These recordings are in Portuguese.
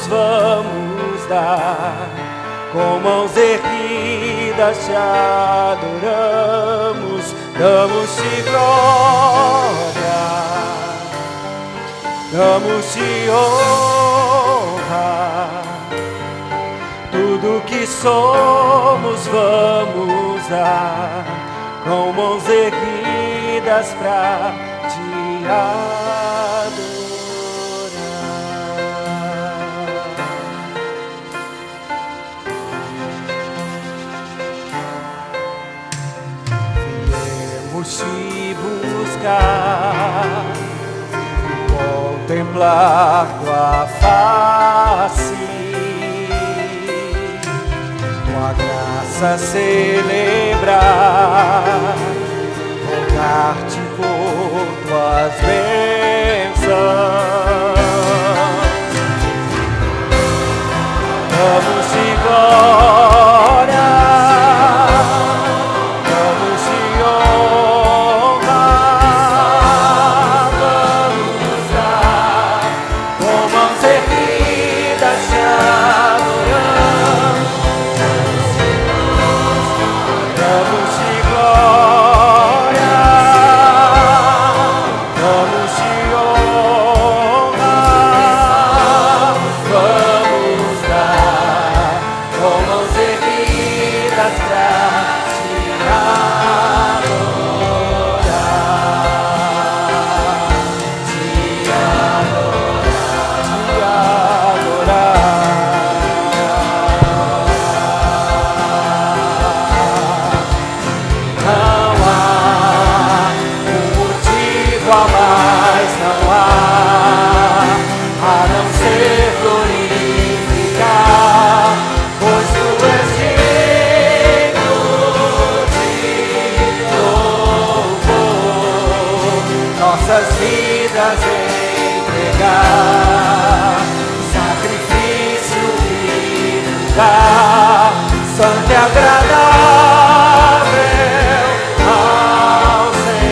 vamos dar. Com mãos erguidas te adoramos, damos-te glória, damos-te honra. Tudo que somos vamos dar, com mãos erguidas pra te adorar. Viemos te buscar, contemplar tua face, tua graça celebrar, rogar-te por tuas bênçãos. Damos-te glória, damos-te honra, vamos dar, com mãos erguidas te adoramos, damos-te glória, damos-te honra, vamos dar, com mãos erguidas pra te adorar, te adorar. Não há um motivo a mais, não há, a não ser glorificar, pois tu és digno de louvor. Nossas vidas entregar, sacrifício vivo dar, santo e agradável ao Senhor.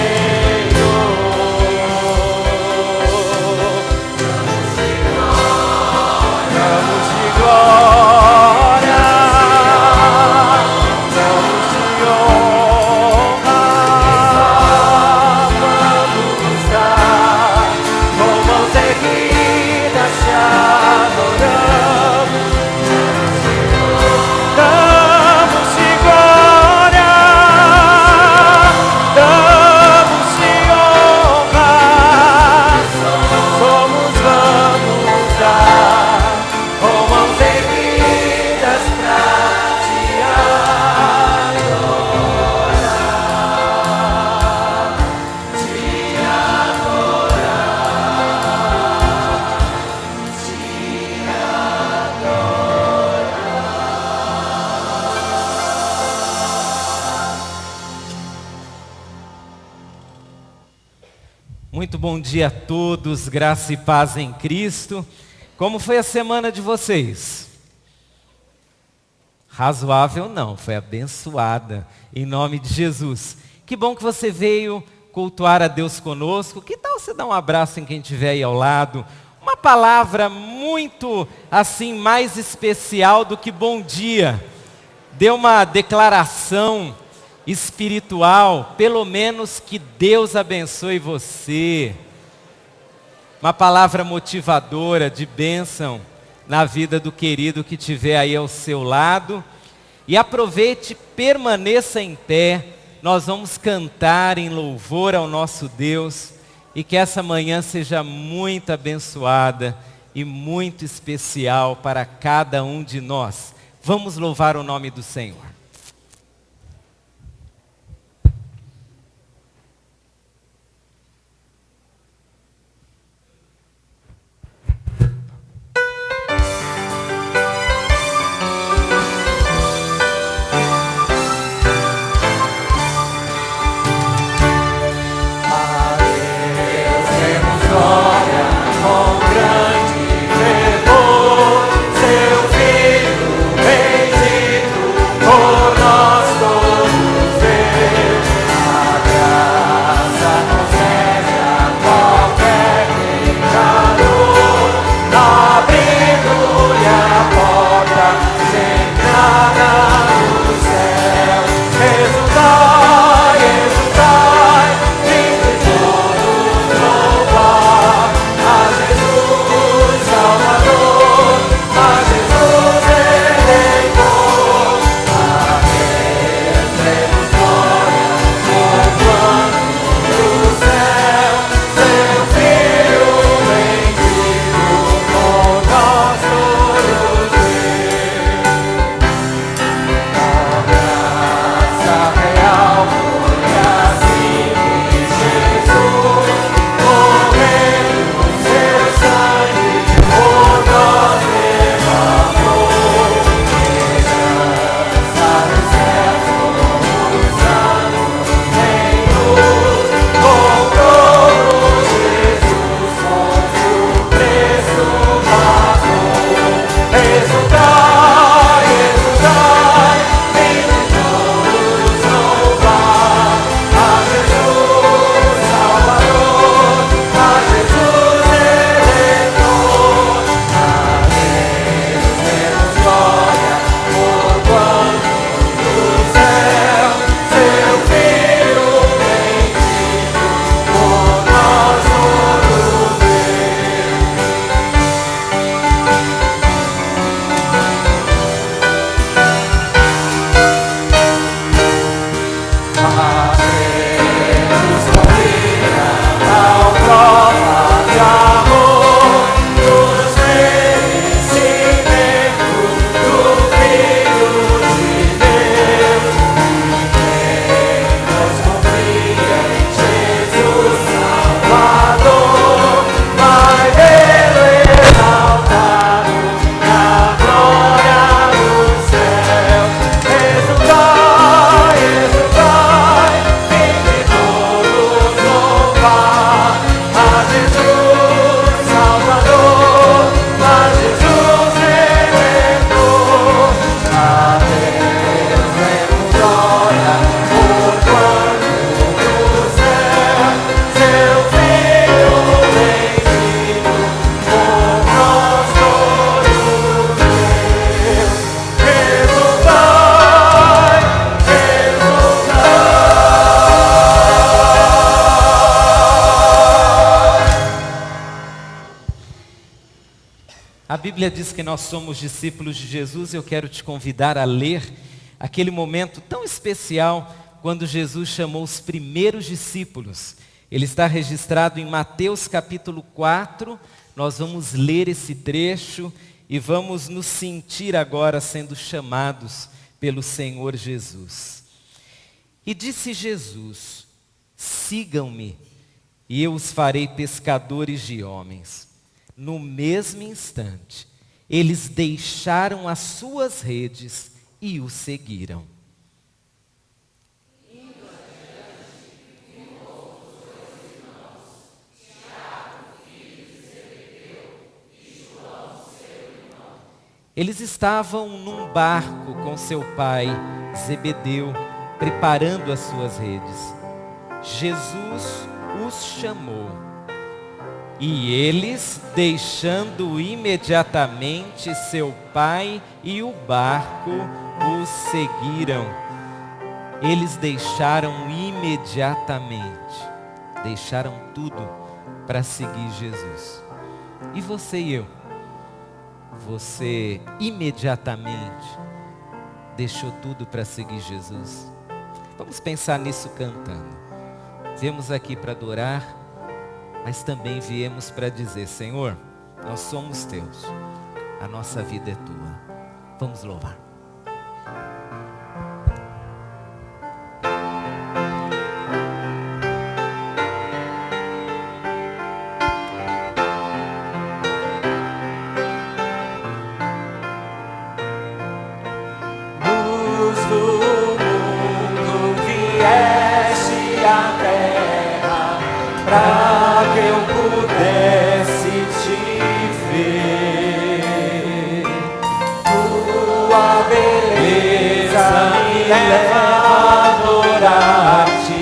Damos-te glória, damos-te honra, vamos dar, com mãos erguidas te adoramos, damos-te glória, damos-te honra, somos vamos dar, com mãos erguidas pra te adorar, te Muito bom dia a todos, graça e paz em Cristo. Como foi a semana de vocês? Razoável não, foi abençoada, em nome de Jesus. Que bom que você veio cultuar a Deus conosco. Que tal você dar um abraço em quem estiver aí ao lado? Uma palavra muito, assim, mais especial do que bom dia. Dê uma declaração espiritual, pelo menos que Deus abençoe você. Uma palavra motivadora, de bênção na vida do querido que estiver aí ao seu lado. E aproveite, permaneça em pé. Nós vamos cantar em louvor ao nosso Deus. E que essa manhã seja muito abençoada e muito especial para cada um de nós. Vamos louvar o nome do Senhor. Oh, Bíblia diz que nós somos discípulos de Jesus. Eu quero te convidar a ler aquele momento tão especial quando Jesus chamou os primeiros discípulos. Ele está registrado em Mateus capítulo 4. Nós vamos ler esse trecho e vamos nos sentir agora sendo chamados pelo Senhor Jesus. E disse Jesus: sigam-me e eu os farei pescadores de homens. No mesmo instante, eles deixaram as suas redes e o seguiram. Eles estavam num barco com seu pai, Zebedeu, preparando as suas redes. Jesus os chamou. E eles, deixando imediatamente seu pai e o barco, os seguiram. Eles deixaram imediatamente, deixaram tudo para seguir Jesus. E você e eu? Você imediatamente deixou tudo para seguir Jesus? Vamos pensar nisso cantando. Viemos aqui para adorar, mas também viemos para dizer: Senhor, nós somos teus, a nossa vida é tua. Vamos louvar. Luz do mundo, vieste à terra para que eu pudesse te ver. Tua beleza me leva a adorar-te.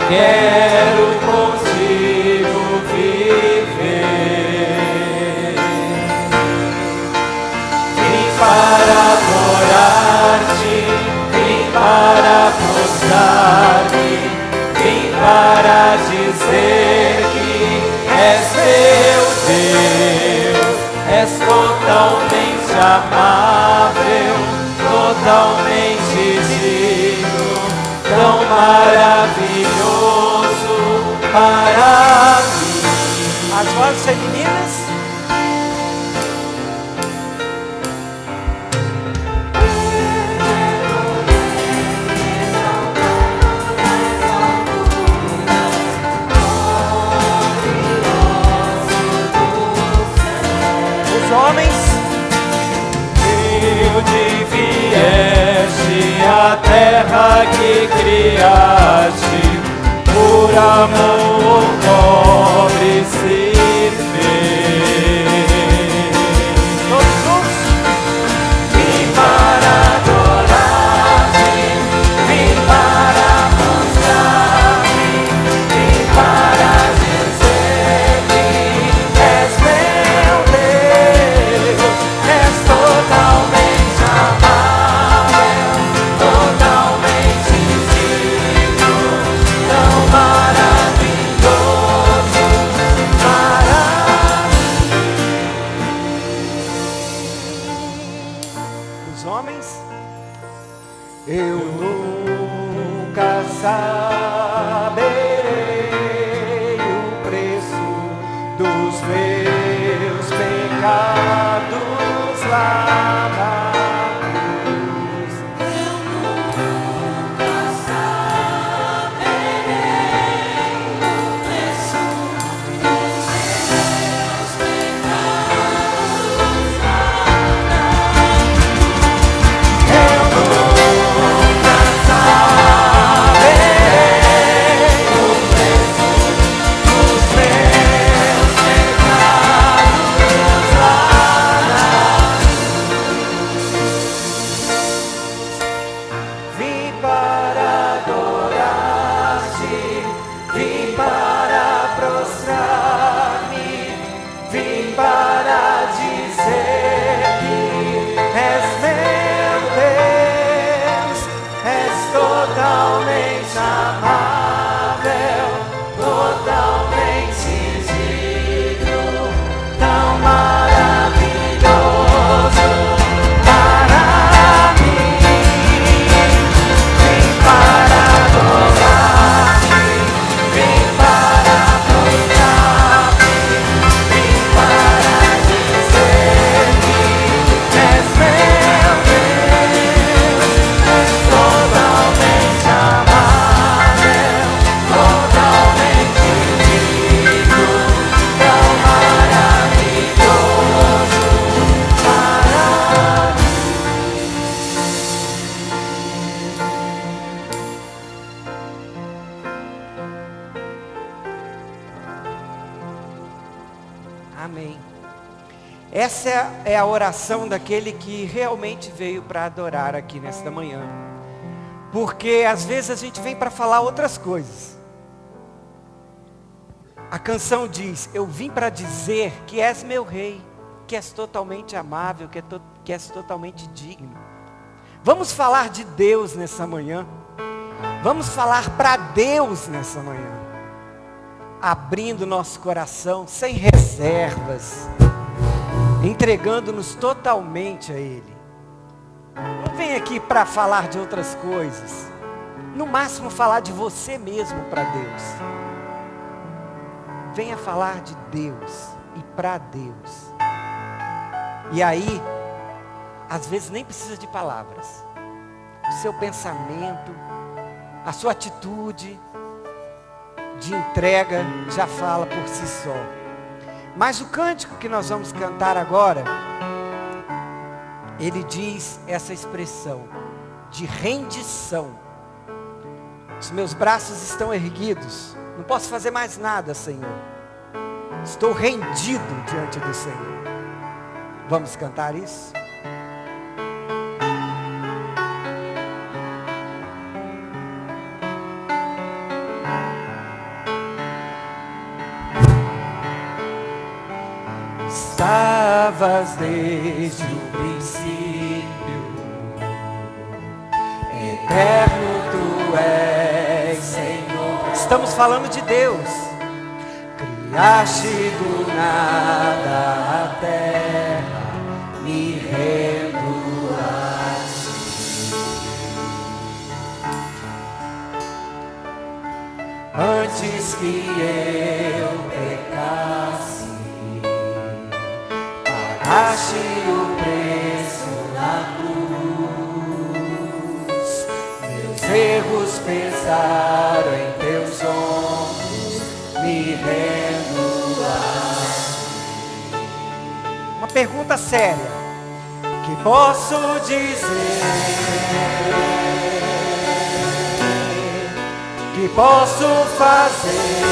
Quero contigo viver. Vim para adorar-te, vim para prostrar-me, vim para dizer que és meu Deus, és totalmente amável, totalmente digno, tão maravilhoso para mim. As vozes femininas. Homens, eu te vieste a terra que criaste, por amor nobre se fez. Todos juntos. Vim para adorar-te, vim para mostrar-me, vim para dizer que és meu Deus. És totalmente amável, totalmente digno, tão maravilhoso para mim. Os homens, eu nunca saberei o preço dos meus pecados lá na cruz. Eu nunca saberei o preço dos meus pecados lá na cruz. Eu nunca saberei o preço dos meus pecados lá na cruz. Essa é a oração daquele que realmente veio para adorar aqui nesta manhã. Porque às vezes a gente vem para falar outras coisas. A canção diz: eu vim para dizer que és meu rei, que és totalmente amável, que és totalmente digno. Vamos falar de Deus nessa manhã. Vamos falar para Deus nessa manhã. Abrindo nosso coração, sem reservas. Entregando-nos totalmente a Ele. Não vem aqui para falar de outras coisas. No máximo falar de você mesmo para Deus. Venha falar de Deus e para Deus. E aí, às vezes nem precisa de palavras. O seu pensamento, a sua atitude de entrega já fala por si só. Mas o cântico que nós vamos cantar agora, ele diz essa expressão de rendição. Os meus braços estão erguidos, não posso fazer mais nada, Senhor. Estou rendido diante do Senhor. Vamos cantar isso? Estavas desde o princípio, eterno tu és, Senhor. Estamos falando de Deus. Criaste do nada a terra, me rendo a ti. Antes que eu pecasse, pagaste o preço na cruz. Meus erros pesaram em teus ombros, me rendo a ti. Uma pergunta séria. Que posso dizer? Que posso fazer?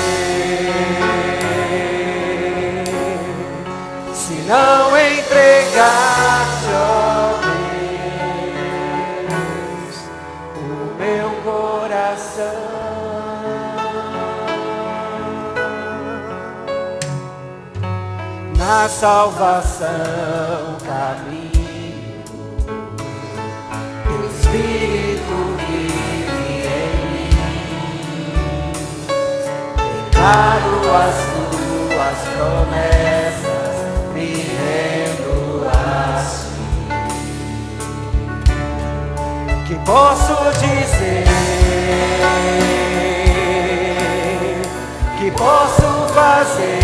Se não entregar-te, ó Deus, o meu coração. Na salvação caminho, teu Espírito vive em mim. Declaro as tuas promessas, me rendo a ti. Que posso dizer? Que posso fazer?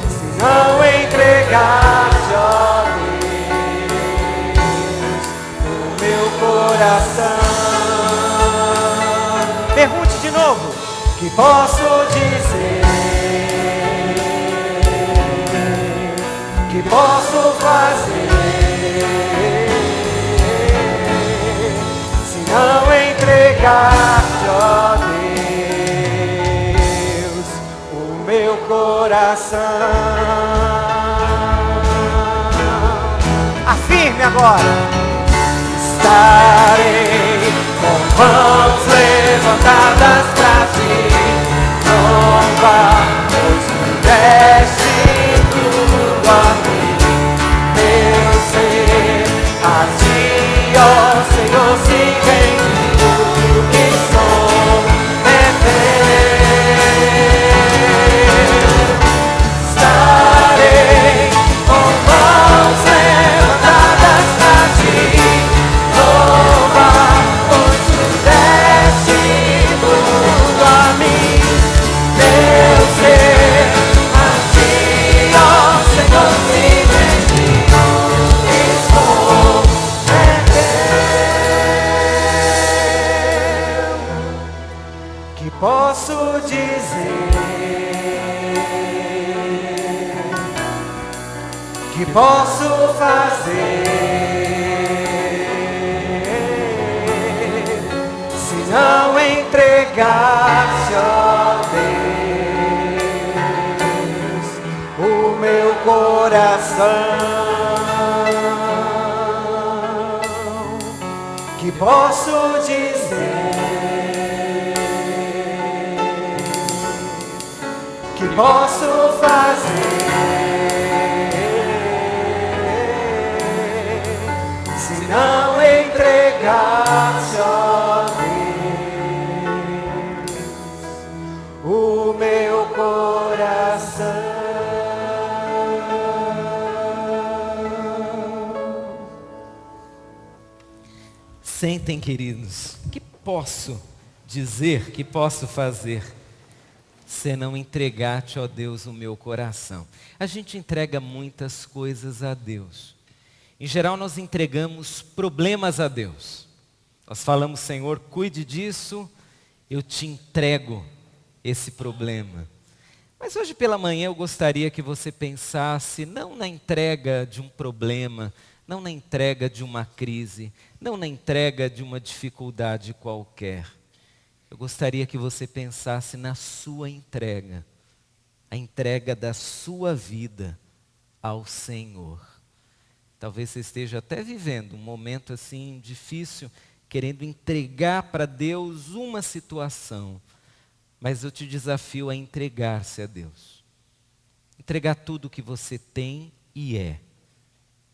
Se não entregar-te, ó Deus, o meu coração. Pergunte de novo. Que posso dizer? Que posso fazer? Se não entregar-te, ó Deus, o meu coração. Afirme agora. Estarei com mãos levantadas pra ti. Louva, pois me deste tudo a mim. Meu ser, a ti, ó Senhor, se rende. Tudo que sou é teu. Estarei com mãos levantadas pra ti. Louva, pois me deste tudo a mim. Meu ser, a ti, ó Senhor, se rende. Tudo que sou é teu. Que posso dizer? Que posso fazer? Se não entregar-te, ó Deus, coração, que posso dizer, que posso fazer, se não entregar-te, ó Deus, o meu coração. Sentem, queridos, que posso dizer, que posso fazer, se não entregar-te, ó Deus, o meu coração. A gente entrega muitas coisas a Deus. Em geral, nós entregamos problemas a Deus. Nós falamos, Senhor, cuide disso, eu te entrego esse problema. Mas hoje pela manhã eu gostaria que você pensasse não na entrega de um problema, não na entrega de uma crise, não na entrega de uma dificuldade qualquer. Eu gostaria que você pensasse na sua entrega, a entrega da sua vida ao Senhor. Talvez você esteja até vivendo um momento assim difícil, querendo entregar para Deus uma situação, mas eu te desafio a entregar-se a Deus. Entregar tudo o que você tem e é.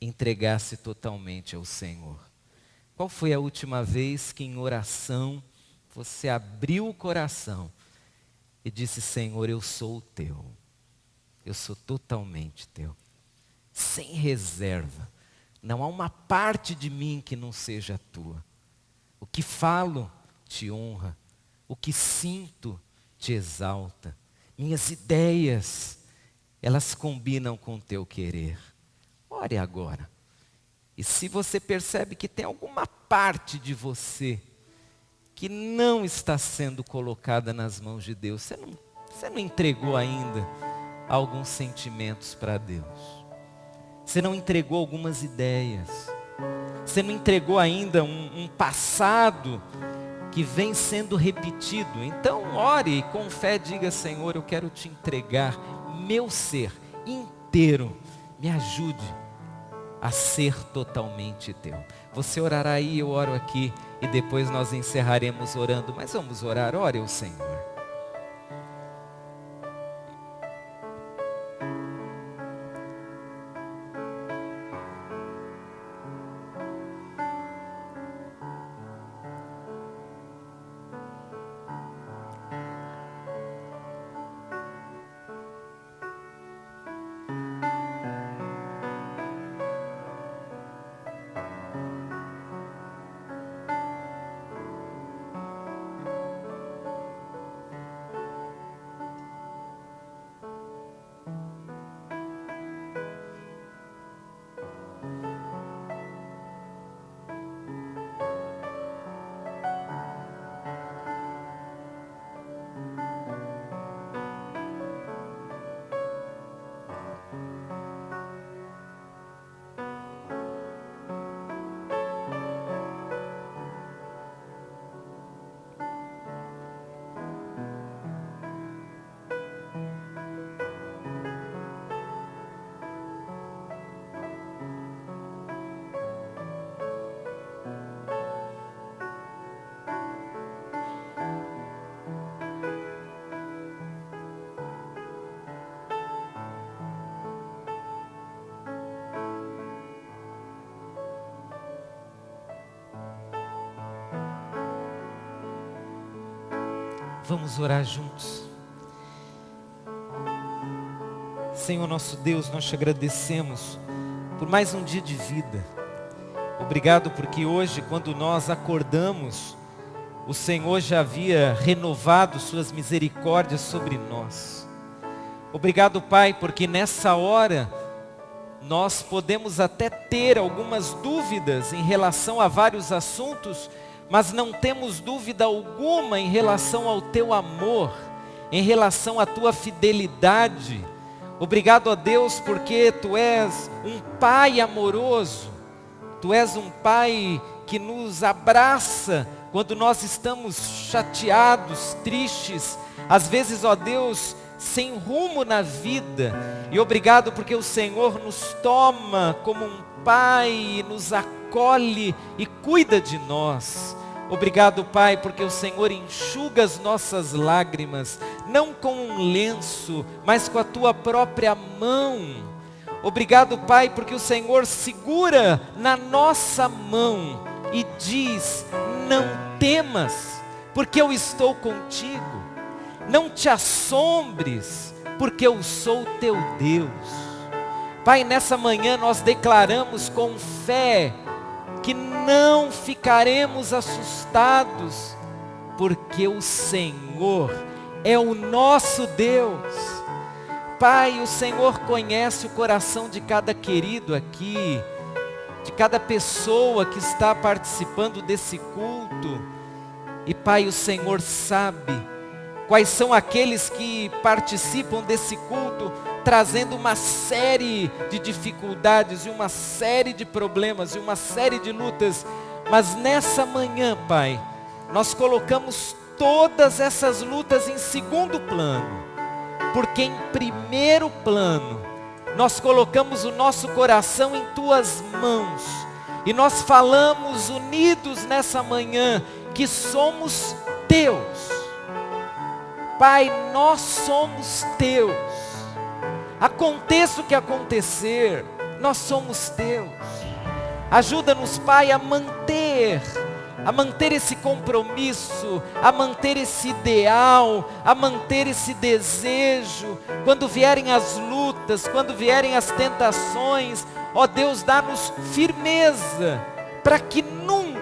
Entregar-se totalmente ao Senhor. Qual foi a última vez que em oração você abriu o coração e disse, Senhor, eu sou teu. Eu sou totalmente teu. Sem reserva. Não há uma parte de mim que não seja tua. O que falo te honra. O que sinto te exalta. Minhas ideias, elas combinam com o teu querer. Ore agora. E se você percebe que tem alguma parte de você que não está sendo colocada nas mãos de Deus, você não entregou ainda alguns sentimentos para Deus. Você não entregou algumas ideias. Você não entregou ainda um passado que vem sendo repetido. Então ore e com fé diga, Senhor, eu quero te entregar meu ser inteiro. Me ajude a ser totalmente teu. Você orará aí, eu oro aqui, e depois nós encerraremos orando, mas vamos orar, ore ao Senhor. Vamos orar juntos. Senhor nosso Deus, nós te agradecemos por mais um dia de vida. Obrigado porque hoje, quando nós acordamos, o Senhor já havia renovado suas misericórdias sobre nós. Obrigado, Pai, porque nessa hora nós podemos até ter algumas dúvidas em relação a vários assuntos, mas não temos dúvida alguma em relação ao teu amor, em relação à tua fidelidade. Obrigado a Deus porque tu és um Pai amoroso, tu és um Pai que nos abraça quando nós estamos chateados, tristes. Às vezes, ó Deus, sem rumo na vida. E obrigado porque o Senhor nos toma como um Pai, nos acolhe e cuida de nós. Obrigado, Pai, porque o Senhor enxuga as nossas lágrimas, não com um lenço, mas com a tua própria mão. Obrigado, Pai, porque o Senhor segura na nossa mão e diz: não temas, porque eu estou contigo. Não te assombres, porque eu sou teu Deus. Pai, nessa manhã nós declaramos com fé que não ficaremos assustados, porque o Senhor é o nosso Deus. Pai, o Senhor conhece o coração de cada querido aqui, de cada pessoa que está participando desse culto. E Pai, o Senhor sabe quais são aqueles que participam desse culto trazendo uma série de dificuldades e uma série de problemas e uma série de lutas. Mas nessa manhã, Pai, nós colocamos todas essas lutas em segundo plano, porque em primeiro plano nós colocamos o nosso coração em tuas mãos e nós falamos unidos nessa manhã que somos teus. Pai, nós somos teus. Aconteça o que acontecer, nós somos teus. Ajuda-nos, Pai, a manter esse compromisso, a manter esse ideal, a manter esse desejo. Quando vierem as lutas, quando vierem as tentações, ó Deus, dá-nos firmeza, para que nunca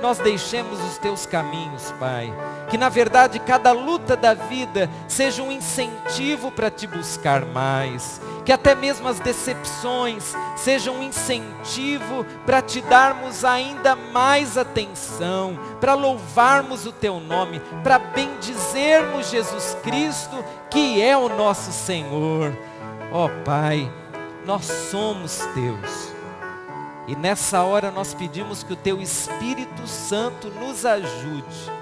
nós deixemos os teus caminhos, Pai. Que na verdade cada luta da vida seja um incentivo para te buscar mais. Que até mesmo as decepções sejam um incentivo para te darmos ainda mais atenção, para louvarmos o teu nome, para bendizermos Jesus Cristo, que é o nosso Senhor. Ó Pai, nós somos teus. E nessa hora nós pedimos que o teu Espírito Santo nos ajude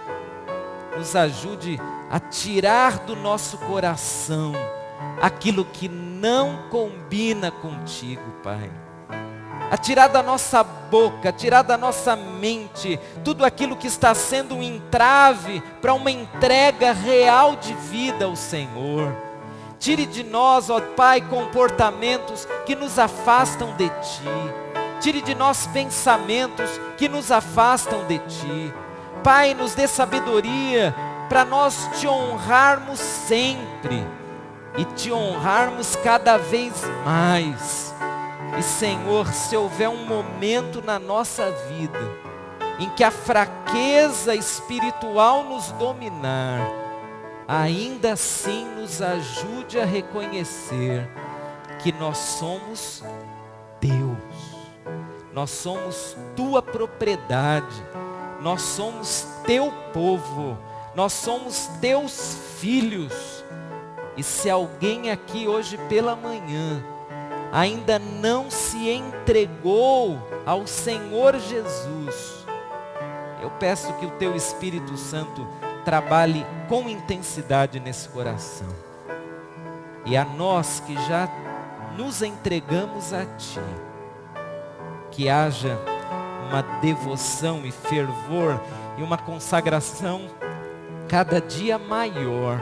a tirar do nosso coração aquilo que não combina contigo, Pai. A tirar da nossa boca, a tirar da nossa mente tudo aquilo que está sendo um entrave para uma entrega real de vida ao Senhor. Tire de nós, ó Pai, comportamentos que nos afastam de Ti. Tire de nós pensamentos que nos afastam de Ti. Pai, nos dê sabedoria para nós Te honrarmos sempre e Te honrarmos cada vez mais. E Senhor, se houver um momento na nossa vida em que a fraqueza espiritual nos dominar, ainda assim nos ajude a reconhecer que nós somos Deus. Nós somos Tua propriedade, nós somos Teu povo, nós somos Teus filhos. E se alguém aqui hoje pela manhã ainda não se entregou ao Senhor Jesus, eu peço que o Teu Espírito Santo trabalhe com intensidade nesse coração. E a nós que já nos entregamos a Ti, que haja uma devoção e fervor e uma consagração cada dia maior,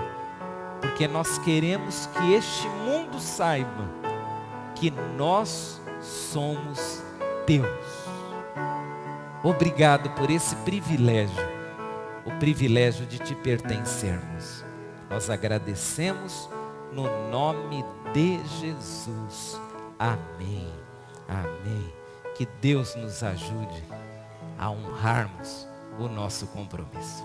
porque nós queremos que este mundo saiba que nós somos Teus. Obrigado por esse privilégio, o privilégio de Te pertencermos. Nós agradecemos no nome de Jesus. Amém. Amém. Que Deus nos ajude a honrarmos o nosso compromisso.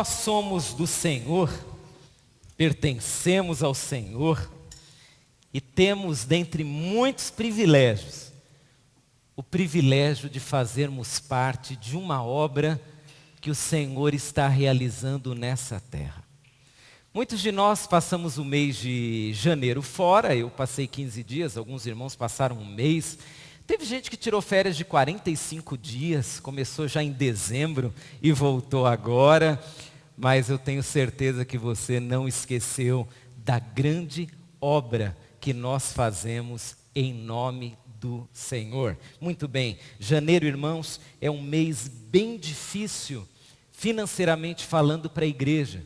nós somos do Senhor, pertencemos ao Senhor e temos, dentre muitos privilégios, o privilégio de fazermos parte de uma obra que o Senhor está realizando nessa terra. Muitos de nós passamos o mês de janeiro fora, eu passei 15 dias, alguns irmãos passaram um mês. Teve gente que tirou férias de 45 dias, começou já em dezembro e voltou agora. Mas eu tenho certeza que você não esqueceu da grande obra que nós fazemos em nome do Senhor. Muito bem, janeiro, irmãos, é um mês bem difícil, financeiramente falando para a igreja,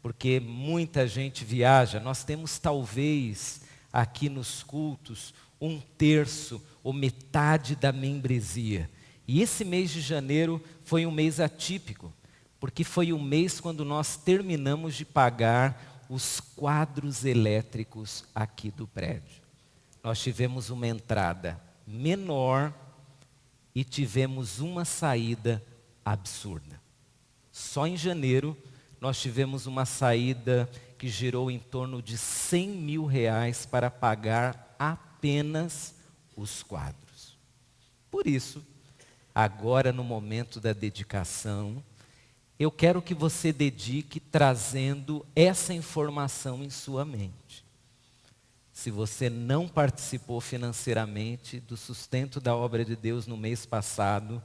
porque muita gente viaja. Nós temos talvez aqui nos cultos 1/3 ou metade da membresia. E esse mês de janeiro foi um mês atípico, porque foi o mês quando nós terminamos de pagar os quadros elétricos aqui do prédio. Nós tivemos uma entrada menor e tivemos uma saída absurda. Só em janeiro nós tivemos uma saída que girou em torno de R$100 mil para pagar apenas os quadros. Por isso, agora no momento da dedicação, eu quero que você dedique trazendo essa informação em sua mente. Se você não participou financeiramente do sustento da obra de Deus no mês passado,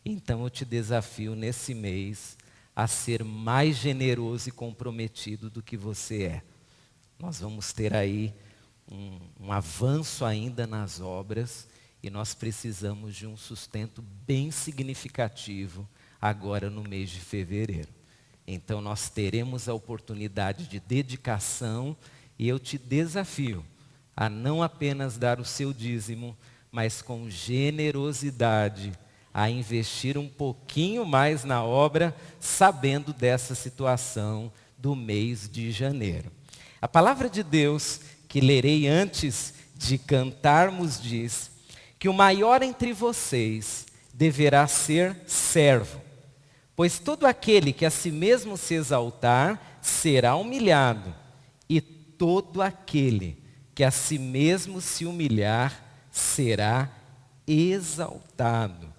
então eu te desafio nesse mês a ser mais generoso e comprometido do que você é. Nós vamos ter aí um avanço ainda nas obras e nós precisamos de um sustento bem significativo agora no mês de fevereiro. Então nós teremos a oportunidade de dedicação e eu te desafio a não apenas dar o seu dízimo, mas com generosidade a investir um pouquinho mais na obra, sabendo dessa situação do mês de janeiro. A palavra de Deus, que lerei antes de cantarmos, diz que o maior entre vocês deverá ser servo. Pois todo aquele que a si mesmo se exaltar, será humilhado. E todo aquele que a si mesmo se humilhar, será exaltado.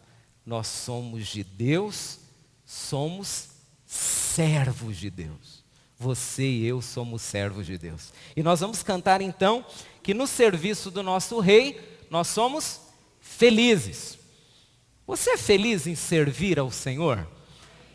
Nós somos de Deus, somos servos de Deus. Você e eu somos servos de Deus. E nós vamos cantar então, que no serviço do nosso Rei, nós somos felizes. Você é feliz em servir ao Senhor?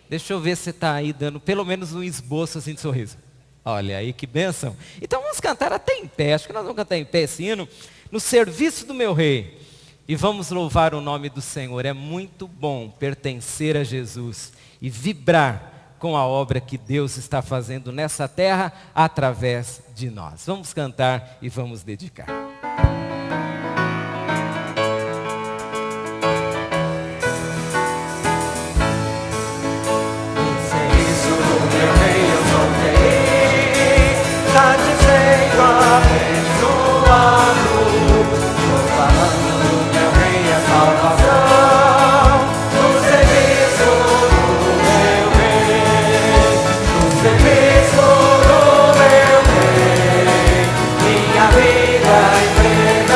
Deixa eu ver se você está aí dando pelo menos um esboço assim de sorriso. Olha aí que bênção. Então vamos cantar até em pé. Acho que nós vamos cantar em pé esse hino. No serviço do meu Rei. E vamos louvar o nome do Senhor. É muito bom pertencer a Jesus e vibrar com a obra que Deus está fazendo nessa terra através de nós. Vamos cantar e vamos dedicar. Minha vida entregue.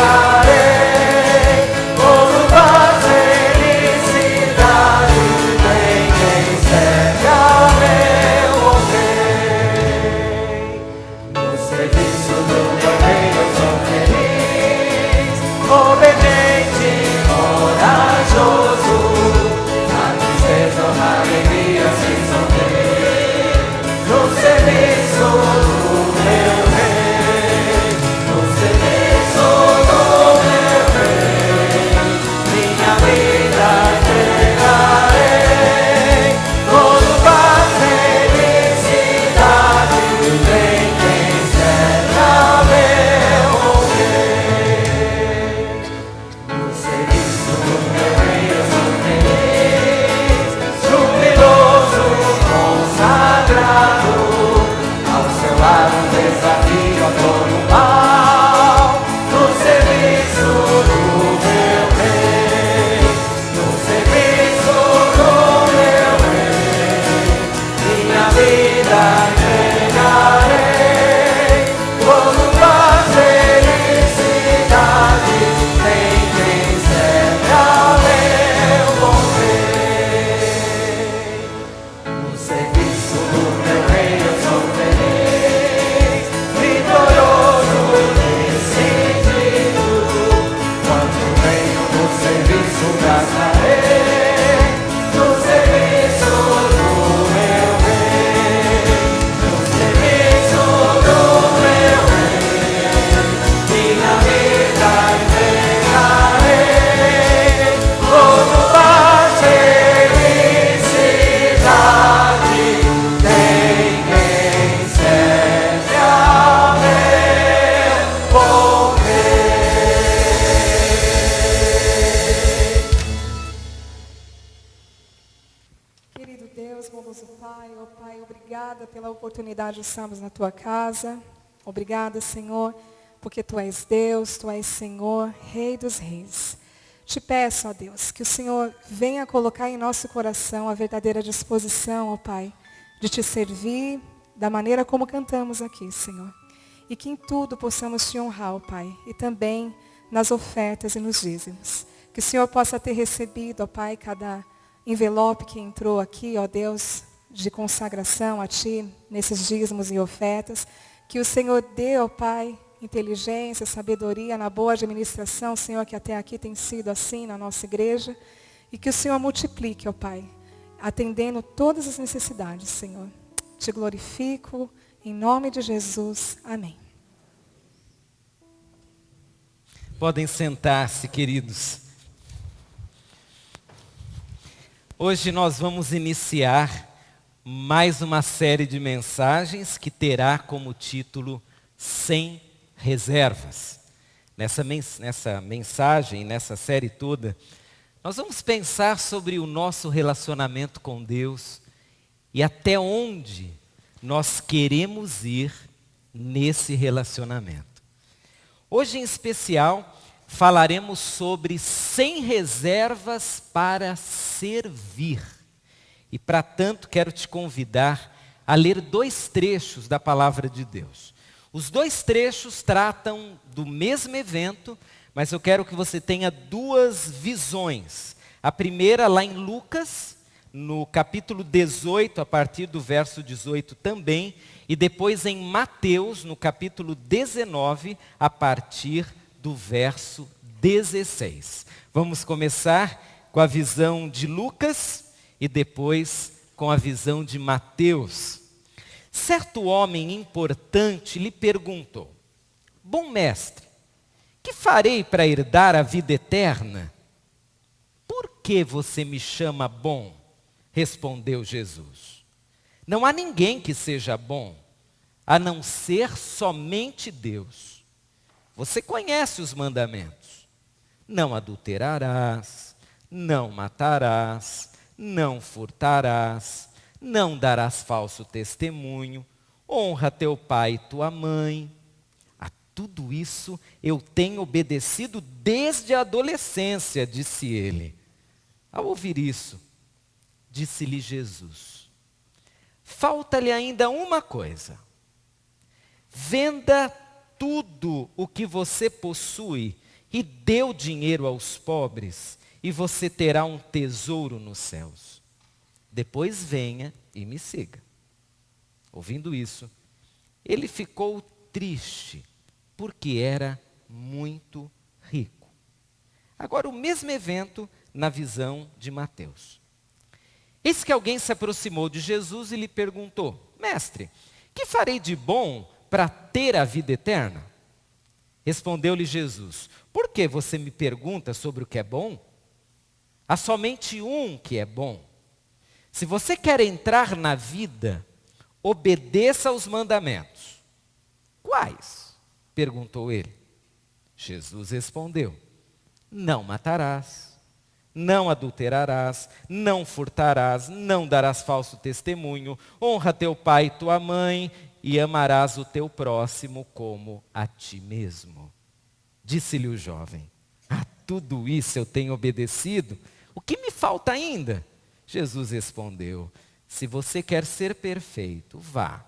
oportunidade de estarmos na tua casa. Obrigada, Senhor, porque tu és Deus, tu és Senhor, Rei dos Reis. Te peço, ó Deus, que o Senhor venha colocar em nosso coração a verdadeira disposição, ó Pai, de te servir da maneira como cantamos aqui, Senhor. E que em tudo possamos te honrar, ó Pai, e também nas ofertas e nos dízimos. Que o Senhor possa ter recebido, ó Pai, cada envelope que entrou aqui, ó Deus, de consagração a Ti, nesses dízimos e ofertas. Que o Senhor dê, ó Pai, inteligência, sabedoria na boa administração, Senhor, que até aqui tem sido assim na nossa igreja. E que o Senhor multiplique, ó Pai, atendendo todas as necessidades, Senhor. Te glorifico, em nome de Jesus. Amém. Podem sentar-se, queridos. Hoje nós vamos iniciar mais uma série de mensagens que terá como título Sem Reservas. Nessa mensagem, nessa série toda, nós vamos pensar sobre o nosso relacionamento com Deus e até onde nós queremos ir nesse relacionamento. Hoje, em especial, falaremos sobre 100 reservas para servir. E, para tanto, quero te convidar a ler 2 trechos da Palavra de Deus. Os 2 trechos tratam do mesmo evento, mas eu quero que você tenha 2 visões. A primeira lá em Lucas, no capítulo 18, a partir do verso 18 também, e depois em Mateus, no capítulo 19, a partir do verso 16. Vamos começar com a visão de Lucas e depois com a visão de Mateus. Certo homem importante lhe perguntou: Bom mestre, que farei para herdar a vida eterna? Por que você me chama bom? Respondeu Jesus. Não há ninguém que seja bom, a não ser somente Deus. Você conhece os mandamentos. Não adulterarás, não matarás, não furtarás, não darás falso testemunho, honra teu pai e tua mãe. A tudo isso eu tenho obedecido desde a adolescência, disse ele. Ao ouvir isso, disse-lhe Jesus: falta-lhe ainda uma coisa. Venda tudo o que você possui e dê o dinheiro aos pobres, e você terá um tesouro nos céus. Depois venha e me siga. Ouvindo isso, ele ficou triste, porque era muito rico. Agora, o mesmo evento na visão de Mateus. Eis que alguém se aproximou de Jesus e lhe perguntou: Mestre, que farei de bom para ter a vida eterna? Respondeu-lhe Jesus: Por que você me pergunta sobre o que é bom? Há somente um que é bom. Se você quer entrar na vida, obedeça aos mandamentos. Quais? Perguntou ele. Jesus respondeu: Não matarás, não adulterarás, não furtarás, não darás falso testemunho, honra teu pai e tua mãe, e amarás o teu próximo como a ti mesmo. Disse-lhe o jovem: A tudo isso eu tenho obedecido, o que me falta ainda? Jesus respondeu: Se você quer ser perfeito, vá,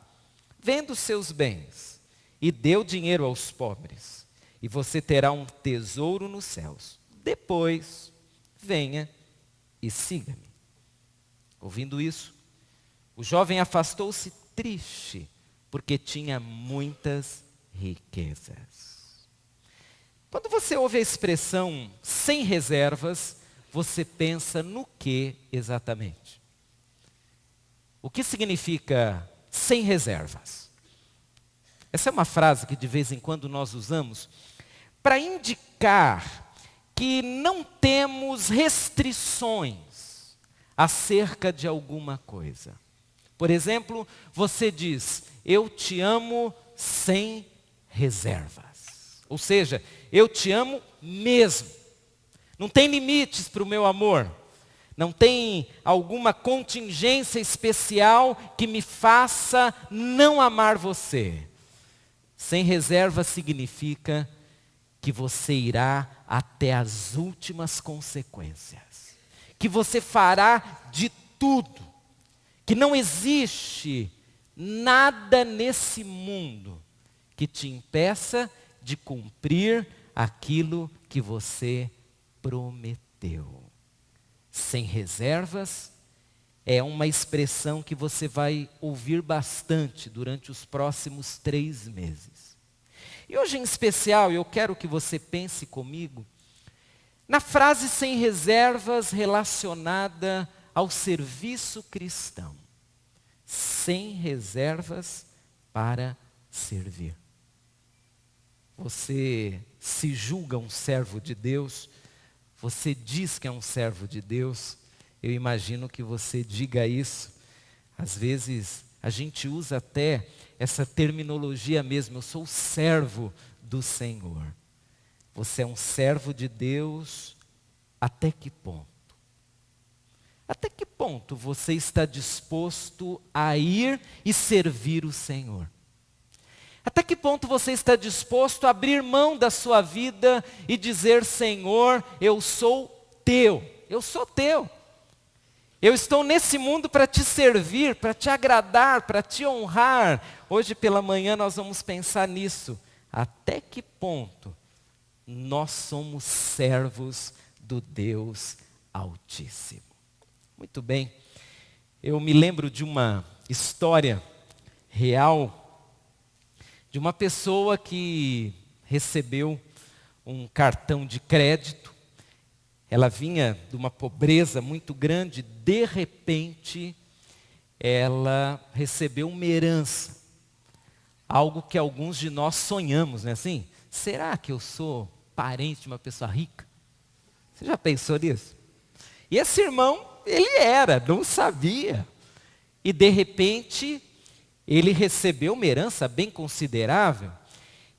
venda os seus bens e dê o dinheiro aos pobres, e você terá um tesouro nos céus. Depois, venha e siga-me. Ouvindo isso, o jovem afastou-se triste, porque tinha muitas riquezas. Quando você ouve a expressão sem reservas, você pensa no que exatamente? O que significa sem reservas? Essa é uma frase que de vez em quando nós usamos para indicar que não temos restrições acerca de alguma coisa. Por exemplo, você diz: eu te amo sem reservas. Ou seja, eu te amo mesmo. Não tem limites para o meu amor. Não tem alguma contingência especial que me faça não amar você. Sem reserva significa que você irá até as últimas consequências. Que você fará de tudo. Que não existe nada nesse mundo que te impeça de cumprir aquilo que você prometeu. Sem reservas é uma expressão que você vai ouvir bastante durante os próximos 3 meses. E hoje em especial eu quero que você pense comigo na frase sem reservas relacionada ao serviço cristão. Sem reservas para servir. Você se julga um servo de Deus, você diz que é um servo de Deus, eu imagino que você diga isso. Às vezes a gente usa até essa terminologia mesmo, eu sou servo do Senhor. Você é um servo de Deus até que ponto? Até que ponto você está disposto a ir e servir o Senhor? Até que ponto você está disposto a abrir mão da sua vida e dizer, Senhor, eu sou teu, eu sou teu. Eu estou nesse mundo para te servir, para te agradar, para te honrar. Hoje pela manhã nós vamos pensar nisso. Até que ponto nós somos servos do Deus Altíssimo? Muito bem, eu me lembro de uma história real de uma pessoa que recebeu um cartão de crédito. Ela vinha de uma pobreza muito grande, de repente ela recebeu uma herança. Algo que alguns de nós sonhamos, não é assim? Será que eu sou parente de uma pessoa rica? Você já pensou nisso? E esse irmão, ele não sabia. E de repente ele recebeu uma herança bem considerável.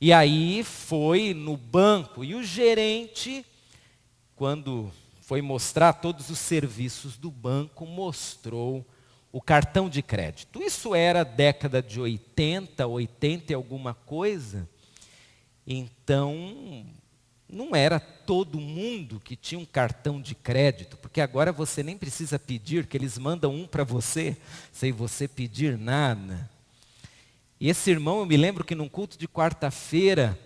E aí foi no banco. E o gerente, quando foi mostrar todos os serviços do banco, mostrou o cartão de crédito. Isso era década de 80 e alguma coisa. Então, não era todo mundo que tinha um cartão de crédito, porque agora você nem precisa pedir, que eles mandam um para você, sem você pedir nada. E esse irmão, eu me lembro que num culto de quarta-feira,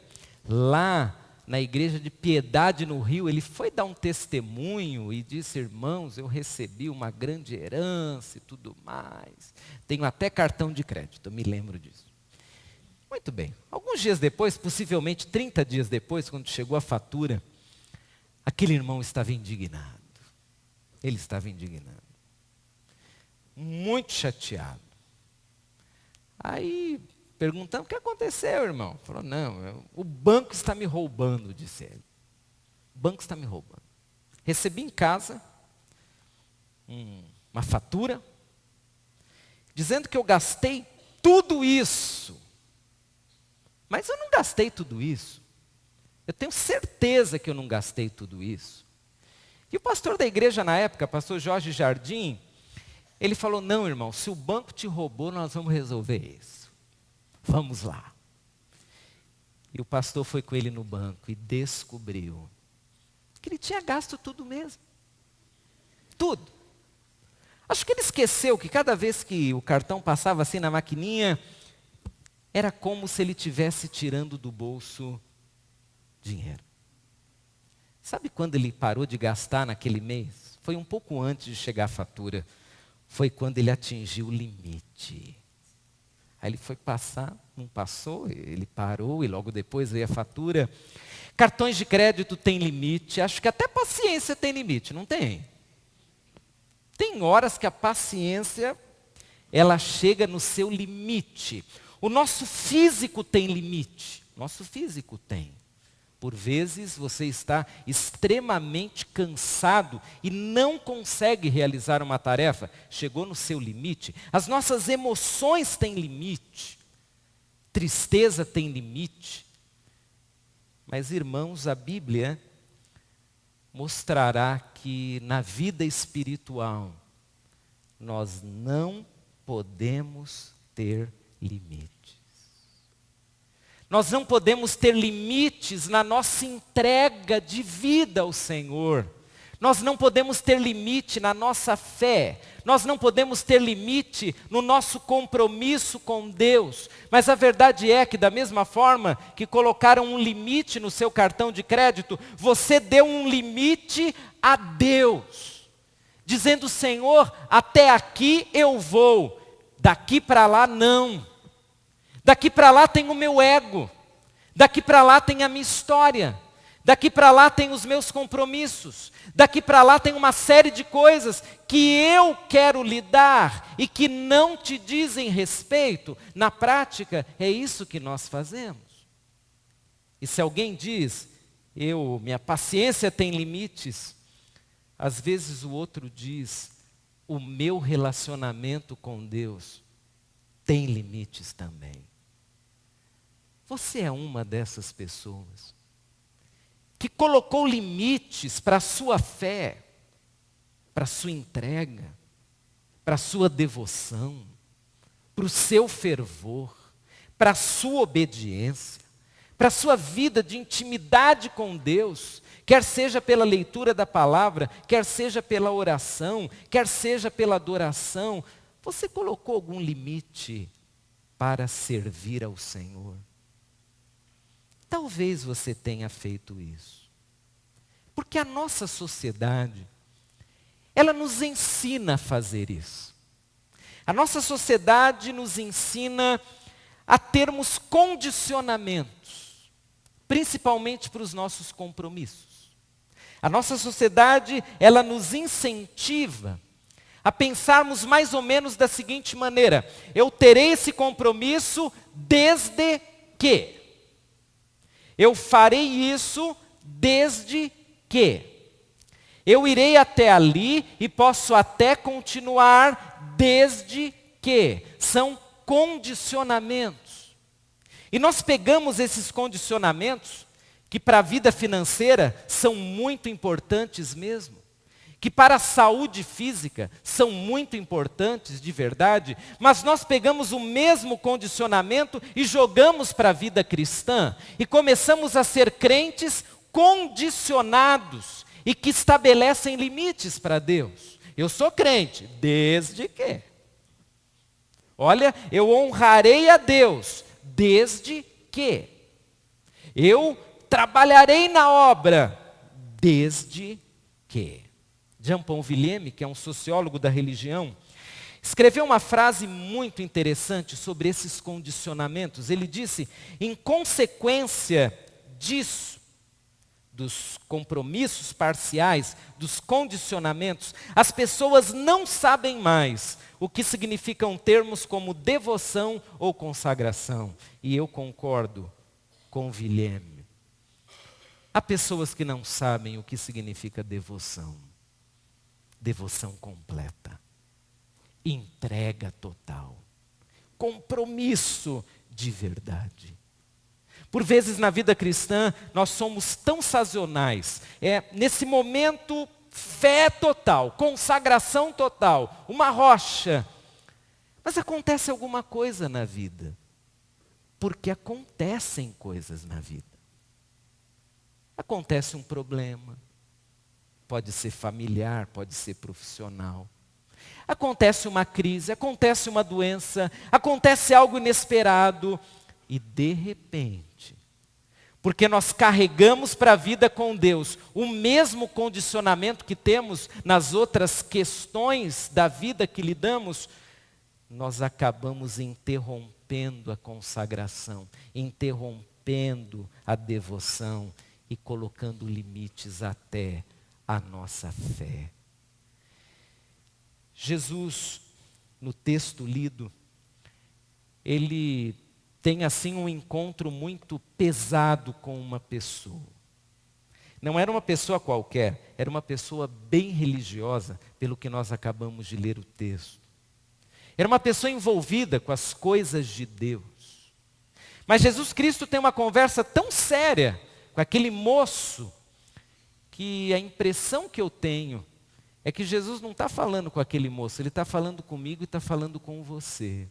lá na igreja de Piedade no Rio, ele foi dar um testemunho e disse, irmãos, eu recebi uma grande herança e tudo mais. Tenho até cartão de crédito, eu me lembro disso. Muito bem, alguns dias depois, possivelmente 30 dias depois, quando chegou a fatura, aquele irmão estava indignado. Ele estava indignado. Muito chateado. Aí, perguntando, o que aconteceu, irmão? Falou, não, o banco está me roubando, disse ele. O banco está me roubando. Recebi em casa uma fatura, dizendo que eu gastei tudo isso. Mas eu não gastei tudo isso. Eu tenho certeza que eu não gastei tudo isso. E o pastor da igreja na época, pastor Jorge Jardim, ele falou, não, irmão, se o banco te roubou, nós vamos resolver isso. Vamos lá. E o pastor foi com ele no banco e descobriu que ele tinha gasto tudo mesmo. Tudo. Acho que ele esqueceu que cada vez que o cartão passava assim na maquininha, era como se ele estivesse tirando do bolso dinheiro. Sabe quando ele parou de gastar naquele mês? Foi um pouco antes de chegar a fatura. Foi quando ele atingiu o limite. Aí ele foi passar, não passou, ele parou e logo depois veio a fatura. Cartões de crédito têm limite, acho que até paciência tem limite, não tem? Tem horas que a paciência, ela chega no seu limite. O nosso físico tem limite, nosso físico tem. Por vezes você está extremamente cansado e não consegue realizar uma tarefa. Chegou no seu limite. As nossas emoções têm limite. Tristeza tem limite. Mas, irmãos, a Bíblia mostrará que na vida espiritual nós não podemos ter limites. Nós não podemos ter limites na nossa entrega de vida ao Senhor. Nós não podemos ter limite na nossa fé. Nós não podemos ter limite no nosso compromisso com Deus. Mas a verdade é que da mesma forma que colocaram um limite no seu cartão de crédito, você deu um limite a Deus. Dizendo, Senhor, até aqui eu vou. Daqui para lá não. Daqui para lá tem o meu ego. Daqui para lá tem a minha história. Daqui para lá tem os meus compromissos. Daqui para lá tem uma série de coisas que eu quero lidar e que não te dizem respeito. Na prática, é isso que nós fazemos. E se alguém diz, minha paciência tem limites, às vezes o outro diz, o meu relacionamento com Deus tem limites também. Você é uma dessas pessoas que colocou limites para a sua fé, para a sua entrega, para a sua devoção, para o seu fervor, para a sua obediência, para a sua vida de intimidade com Deus, quer seja pela leitura da palavra, quer seja pela oração, quer seja pela adoração. Você colocou algum limite para servir ao Senhor? Talvez você tenha feito isso. Porque a nossa sociedade, ela nos ensina a fazer isso. A nossa sociedade nos ensina a termos condicionamentos, principalmente para os nossos compromissos. A nossa sociedade, ela nos incentiva a pensarmos mais ou menos da seguinte maneira: eu terei esse compromisso desde que. Eu farei isso desde que. Eu irei até ali e posso até continuar desde que. São condicionamentos. E nós pegamos esses condicionamentos, que para a vida financeira são muito importantes mesmo, que para a saúde física são muito importantes de verdade, mas nós pegamos o mesmo condicionamento e jogamos para a vida cristã e começamos a ser crentes condicionados e que estabelecem limites para Deus. Eu sou crente, desde que. Olha, eu honrarei a Deus, desde que. Eu trabalharei na obra, desde que. Jean Paul Villeme, que é um sociólogo da religião, escreveu uma frase muito interessante sobre esses condicionamentos. Ele disse, em consequência disso, dos compromissos parciais, dos condicionamentos, as pessoas não sabem mais o que significam termos como devoção ou consagração. E eu concordo com Villeme. Há pessoas que não sabem o que significa devoção. Devoção completa, entrega total, compromisso de verdade. Por vezes na vida cristã nós somos tão sazonais, nesse momento fé total, consagração total, uma rocha. Mas acontece alguma coisa na vida, porque acontecem coisas na vida. Acontece um problema. Pode ser familiar, pode ser profissional. Acontece uma crise, acontece uma doença, acontece algo inesperado. E de repente, porque nós carregamos para a vida com Deus o mesmo condicionamento que temos nas outras questões da vida que lidamos, nós acabamos interrompendo a consagração, interrompendo a devoção e colocando limites até a nossa fé. Jesus, no texto lido, ele tem assim um encontro muito pesado com uma pessoa. Não era uma pessoa qualquer, era uma pessoa bem religiosa, pelo que nós acabamos de ler o texto. Era uma pessoa envolvida com as coisas de Deus. Mas Jesus Cristo tem uma conversa tão séria com aquele moço, que a impressão que eu tenho é que Jesus não está falando com aquele moço, ele está falando comigo e está falando com você.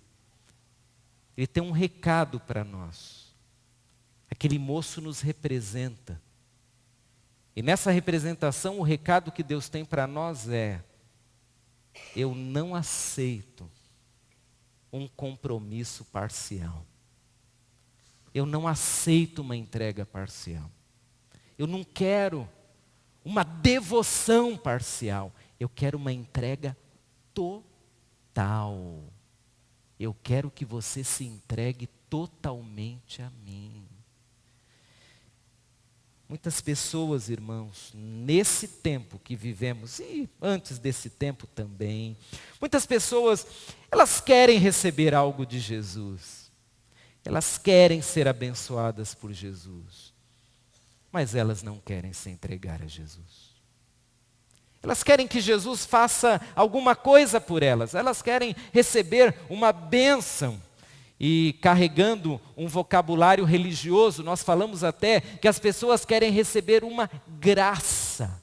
Ele tem um recado para nós. Aquele moço nos representa. E nessa representação, o recado que Deus tem para nós é: eu não aceito um compromisso parcial. Eu não aceito uma entrega parcial. Eu não quero uma devoção parcial. Eu quero uma entrega total. Eu quero que você se entregue totalmente a mim. Muitas pessoas, irmãos, nesse tempo que vivemos, e antes desse tempo também, muitas pessoas, elas querem receber algo de Jesus. Elas querem ser abençoadas por Jesus. Mas elas não querem se entregar a Jesus. Elas querem que Jesus faça alguma coisa por elas. Elas querem receber uma bênção. E carregando um vocabulário religioso, nós falamos até que as pessoas querem receber uma graça.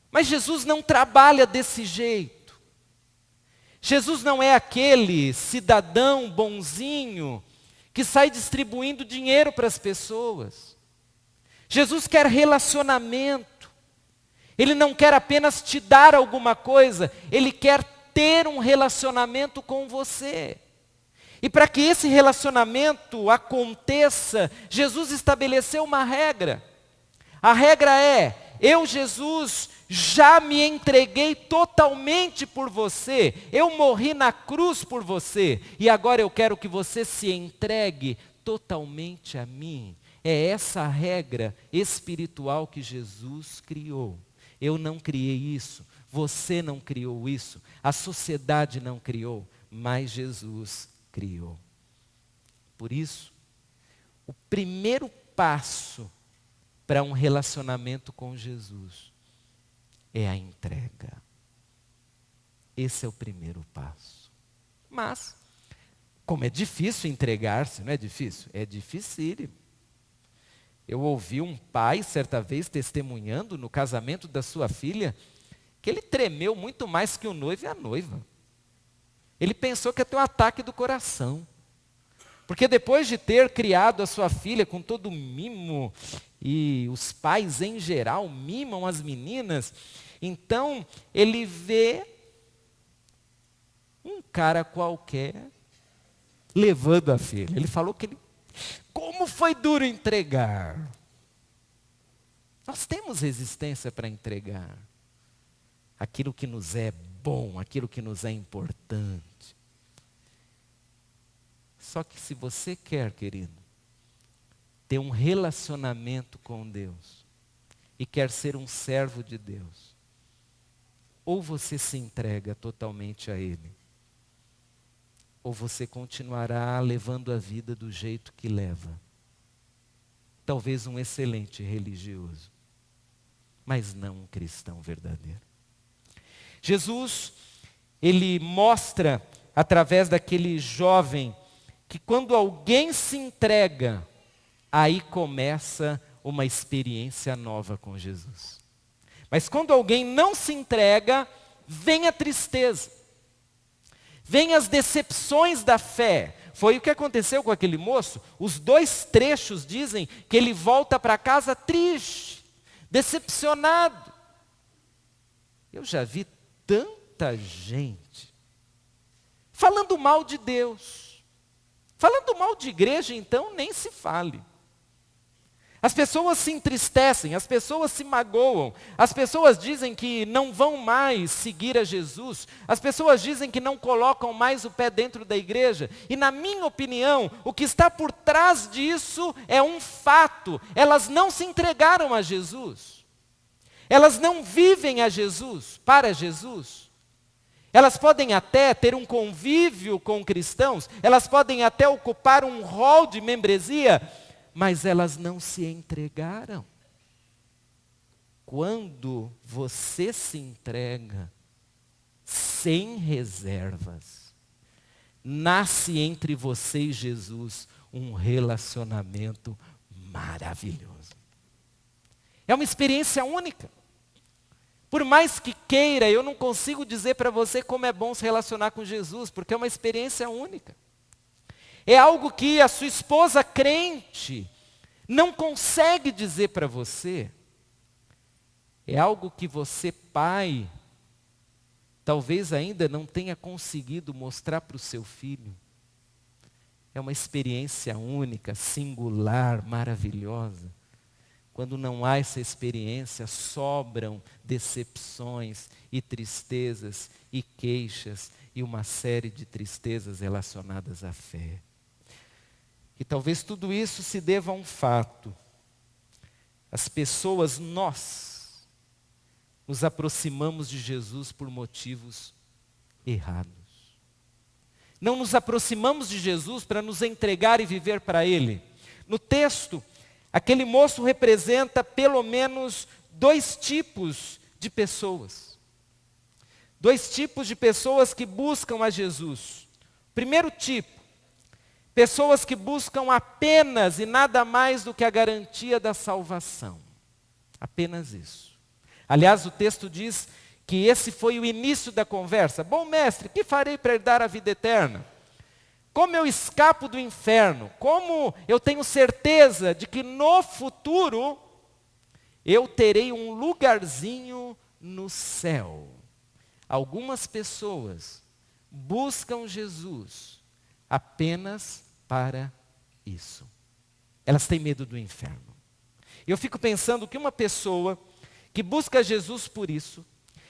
Mas Jesus não trabalha desse jeito. Jesus não é aquele cidadão bonzinho que sai distribuindo dinheiro para as pessoas. Jesus quer relacionamento. Ele não quer apenas te dar alguma coisa, ele quer ter um relacionamento com você. E para que esse relacionamento aconteça, Jesus estabeleceu uma regra. A regra é: eu, Jesus, já me entreguei totalmente por você. Eu morri na cruz por você. E agora eu quero que você se entregue totalmente a mim. É essa a regra espiritual que Jesus criou. Eu não criei isso. Você não criou isso. A sociedade não criou. Mas Jesus criou. Por isso, o primeiro passo para um relacionamento com Jesus é a entrega. Esse é o primeiro passo. Mas, como é difícil entregar-se, não é difícil? É dificílimo. Eu ouvi um pai, certa vez, testemunhando no casamento da sua filha, que ele tremeu muito mais que o noivo e a noiva. Ele pensou que ia ter um ataque do coração. Porque depois de ter criado a sua filha com todo o mimo, e os pais em geral mimam as meninas, então ele vê um cara qualquer levando a filha. Ele falou que como foi duro entregar. Nós temos resistência para entregar aquilo que nos é bom, aquilo que nos é importante. Só que se você quer, querido, ter um relacionamento com Deus e quer ser um servo de Deus, ou você se entrega totalmente a Ele, ou você continuará levando a vida do jeito que leva. Talvez um excelente religioso, mas não um cristão verdadeiro. Jesus, ele mostra através daquele jovem que quando alguém se entrega, aí começa uma experiência nova com Jesus. Mas quando alguém não se entrega, vem a tristeza, vem as decepções da fé. Foi o que aconteceu com aquele moço. Os dois trechos dizem que ele volta para casa triste, decepcionado. Eu já vi tanta gente falando mal de Deus. Falando mal de igreja, então, nem se fale. As pessoas se entristecem, as pessoas se magoam, as pessoas dizem que não vão mais seguir a Jesus, as pessoas dizem que não colocam mais o pé dentro da igreja. E na minha opinião, o que está por trás disso é um fato: elas não se entregaram a Jesus. Elas não vivem a Jesus, para Jesus. Elas podem até ter um convívio com cristãos, elas podem até ocupar um rol de membresia, mas elas não se entregaram. Quando você se entrega sem reservas, nasce entre você e Jesus um relacionamento maravilhoso. É uma experiência única. Por mais que queira, eu não consigo dizer para você como é bom se relacionar com Jesus, porque é uma experiência única. É algo que a sua esposa crente não consegue dizer para você. É algo que você, pai, talvez ainda não tenha conseguido mostrar para o seu filho. É uma experiência única, singular, maravilhosa. Quando não há essa experiência, sobram decepções e tristezas e queixas e uma série de tristezas relacionadas à fé. E talvez tudo isso se deva a um fato. As pessoas, nós, nos aproximamos de Jesus por motivos errados. Não nos aproximamos de Jesus para nos entregar e viver para Ele. No texto, aquele moço representa pelo menos 2 tipos de pessoas. 2 tipos de pessoas que buscam a Jesus. Primeiro tipo, pessoas que buscam apenas e nada mais do que a garantia da salvação. Apenas isso. Aliás, o texto diz que esse foi o início da conversa. Bom mestre, que farei para herdar a vida eterna? Como eu escapo do inferno? Como eu tenho certeza de que no futuro eu terei um lugarzinho no céu? Algumas pessoas buscam Jesus apenas para isso. Elas têm medo do inferno. Eu fico pensando que uma pessoa que busca Jesus por isso,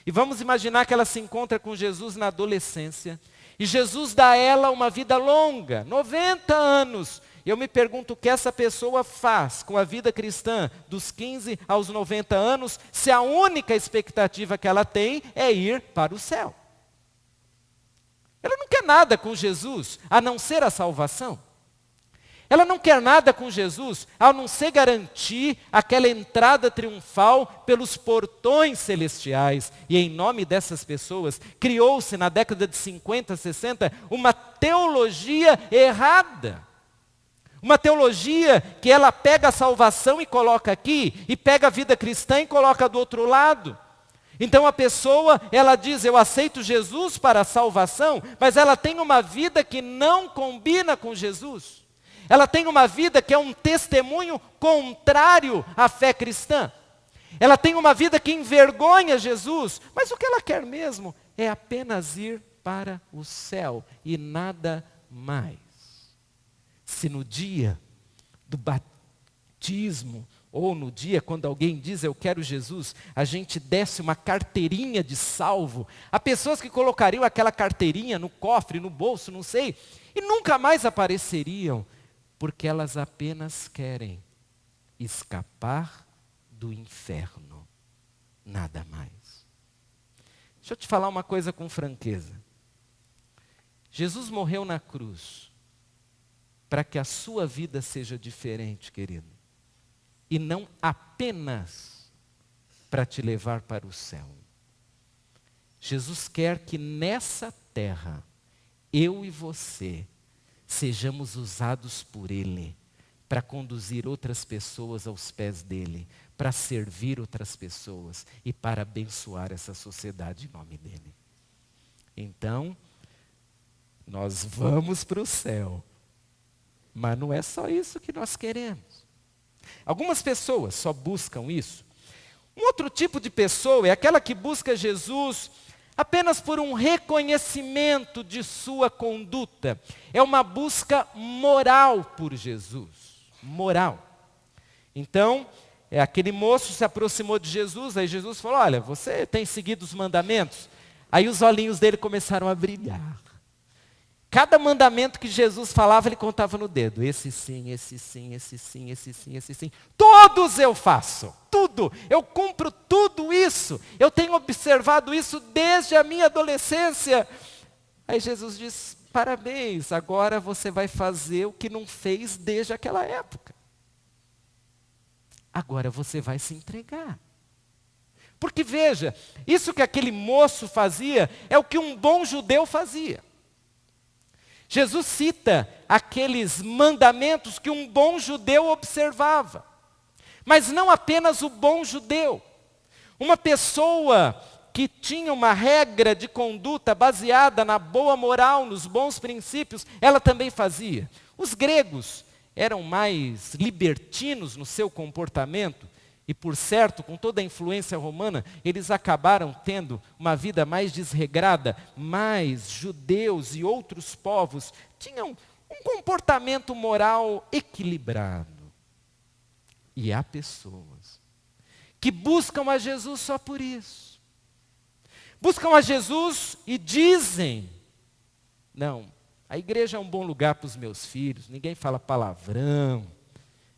e vamos imaginar que ela se encontra com Jesus na adolescência, e Jesus dá a ela uma vida longa, 90 anos. Eu me pergunto o que essa pessoa faz com a vida cristã dos 15 aos 90 anos, se a única expectativa que ela tem é ir para o céu. Ela não quer nada com Jesus, a não ser a salvação. Ela não quer nada com Jesus, a não ser garantir aquela entrada triunfal pelos portões celestiais. E em nome dessas pessoas, criou-se na década de 50, 60, uma teologia errada. Uma teologia que ela pega a salvação e coloca aqui, e pega a vida cristã e coloca do outro lado. Então a pessoa, ela diz, eu aceito Jesus para a salvação, mas ela tem uma vida que não combina com Jesus. Ela tem uma vida que é um testemunho contrário à fé cristã. Ela tem uma vida que envergonha Jesus, mas o que ela quer mesmo é apenas ir para o céu e nada mais. Se no dia do batismo, ou no dia quando alguém diz eu quero Jesus, a gente desse uma carteirinha de salvo, há pessoas que colocariam aquela carteirinha no cofre, no bolso, não sei, e nunca mais apareceriam, porque elas apenas querem escapar do inferno, nada mais. Deixa eu te falar uma coisa com franqueza. Jesus morreu na cruz para que a sua vida seja diferente, querido. E não apenas para te levar para o céu. Jesus quer que nessa terra, eu e você, sejamos usados por Ele para conduzir outras pessoas aos pés dEle, para servir outras pessoas e para abençoar essa sociedade em nome dEle. Então, nós vamos para o céu, mas não é só isso que nós queremos. Algumas pessoas só buscam isso. Um outro tipo de pessoa é aquela que busca Jesus apenas por um reconhecimento de sua conduta. É uma busca moral por Jesus. Moral. Então, aquele moço se aproximou de Jesus, aí Jesus falou, olha, você tem seguido os mandamentos? Aí os olhinhos dele começaram a brilhar. Cada mandamento que Jesus falava, ele contava no dedo. Esse sim, esse sim, esse sim, esse sim, esse sim. Todos eu faço, tudo. Eu cumpro tudo isso. Eu tenho observado isso desde a minha adolescência. Aí Jesus diz, parabéns, agora você vai fazer o que não fez desde aquela época. Agora você vai se entregar. Porque veja, isso que aquele moço fazia é o que um bom judeu fazia. Jesus cita aqueles mandamentos que um bom judeu observava. Mas não apenas o bom judeu. Uma pessoa que tinha uma regra de conduta baseada na boa moral, nos bons princípios, ela também fazia. Os gregos eram mais libertinos no seu comportamento, e por certo, com toda a influência romana, eles acabaram tendo uma vida mais desregrada, mas judeus e outros povos tinham um comportamento moral equilibrado. E há pessoas que buscam a Jesus só por isso. Buscam a Jesus e dizem, não, a igreja é um bom lugar para os meus filhos, ninguém fala palavrão,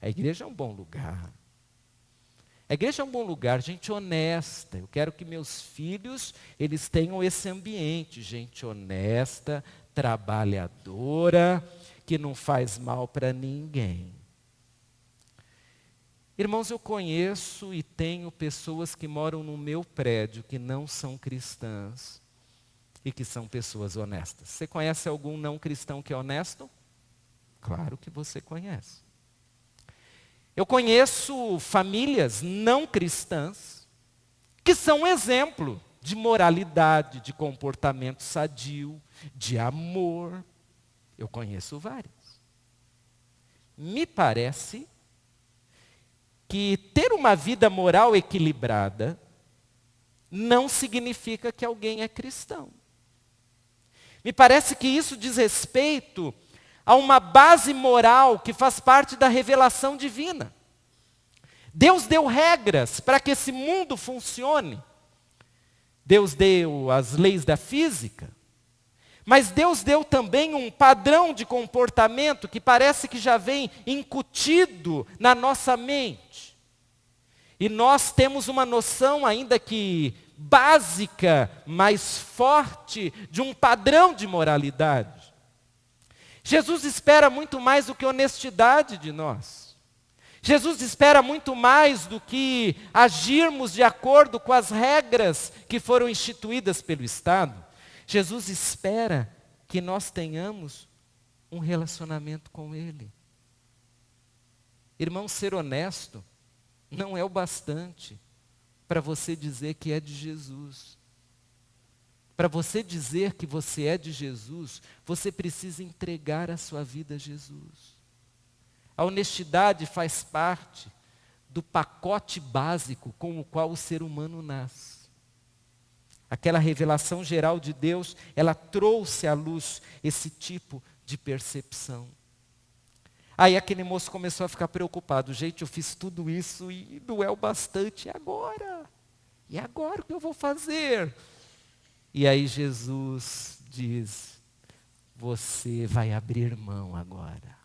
a igreja é um bom lugar. A igreja é um bom lugar, gente honesta. Eu quero que meus filhos, eles tenham esse ambiente, gente honesta, trabalhadora, que não faz mal para ninguém. Irmãos, eu conheço e tenho pessoas que moram no meu prédio que não são cristãs e que são pessoas honestas. Você conhece algum não cristão que é honesto? Claro que você conhece. Eu conheço famílias não cristãs que são um exemplo de moralidade, de comportamento sadio, de amor. Eu conheço várias. Me parece que ter uma vida moral equilibrada não significa que alguém é cristão. Me parece que isso diz respeito a uma base moral que faz parte da revelação divina. Deus deu regras para que esse mundo funcione. Deus deu as leis da física, mas Deus deu também um padrão de comportamento que parece que já vem incutido na nossa mente. E nós temos uma noção, ainda que básica, mas forte, de um padrão de moralidade. Jesus espera muito mais do que honestidade de nós. Jesus espera muito mais do que agirmos de acordo com as regras que foram instituídas pelo Estado. Jesus espera que nós tenhamos um relacionamento com Ele. Irmão, ser honesto não é o bastante para você dizer que é de Jesus. Para você dizer que você é de Jesus, você precisa entregar a sua vida a Jesus. A honestidade faz parte do pacote básico com o qual o ser humano nasce. Aquela revelação geral de Deus, ela trouxe à luz esse tipo de percepção. Aí aquele moço começou a ficar preocupado. Gente, eu fiz tudo isso e não é o bastante. E agora? E agora o que eu vou fazer? E aí Jesus diz, você vai abrir mão agora.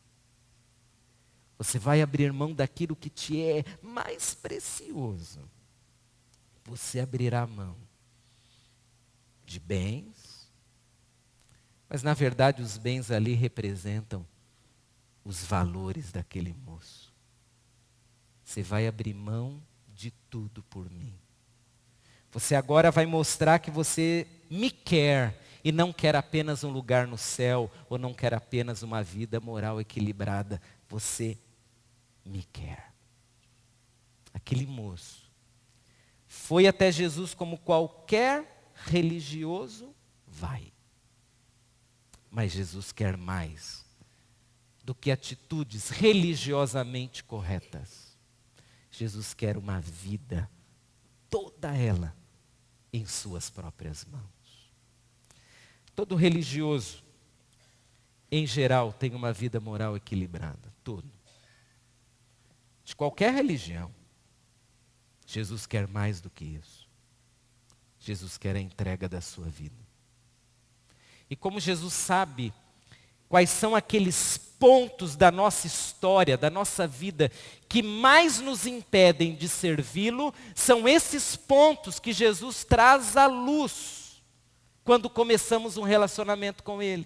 Você vai abrir mão daquilo que te é mais precioso. Você abrirá mão de bens, mas na verdade os bens ali representam os valores daquele moço. Você vai abrir mão de tudo por mim. Você agora vai mostrar que você me quer e não quer apenas um lugar no céu ou não quer apenas uma vida moral equilibrada. Você me quer. Aquele moço foi até Jesus como qualquer religioso vai. Mas Jesus quer mais do que atitudes religiosamente corretas. Jesus quer uma vida, toda ela, em suas próprias mãos. Todo religioso, em geral, tem uma vida moral equilibrada. Todo. De qualquer religião. Jesus quer mais do que isso. Jesus quer a entrega da sua vida. E como Jesus sabe quais são aqueles pontos da nossa história, da nossa vida, que mais nos impedem de servi-lo, são esses pontos que Jesus traz à luz quando começamos um relacionamento com Ele.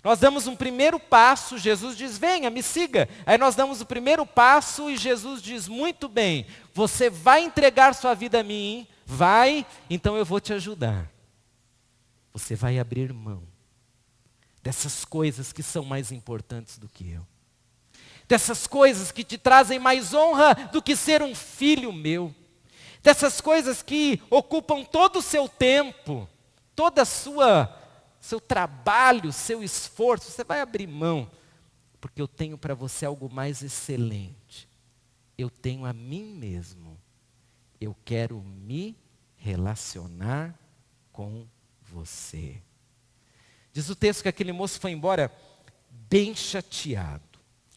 Nós damos um primeiro passo, Jesus diz, venha, me siga. Aí nós damos o primeiro passo e Jesus diz, muito bem, você vai entregar sua vida a mim, vai, então eu vou te ajudar. Você vai abrir mão dessas coisas que são mais importantes do que eu. dessas coisas que te trazem mais honra do que ser um filho meu, dessas coisas que ocupam todo o seu tempo, toda a seu trabalho, seu esforço, você vai abrir mão, porque eu tenho para você algo mais excelente. Eu tenho a mim mesmo. Eu quero me relacionar com você. Diz o texto que aquele moço foi embora bem chateado.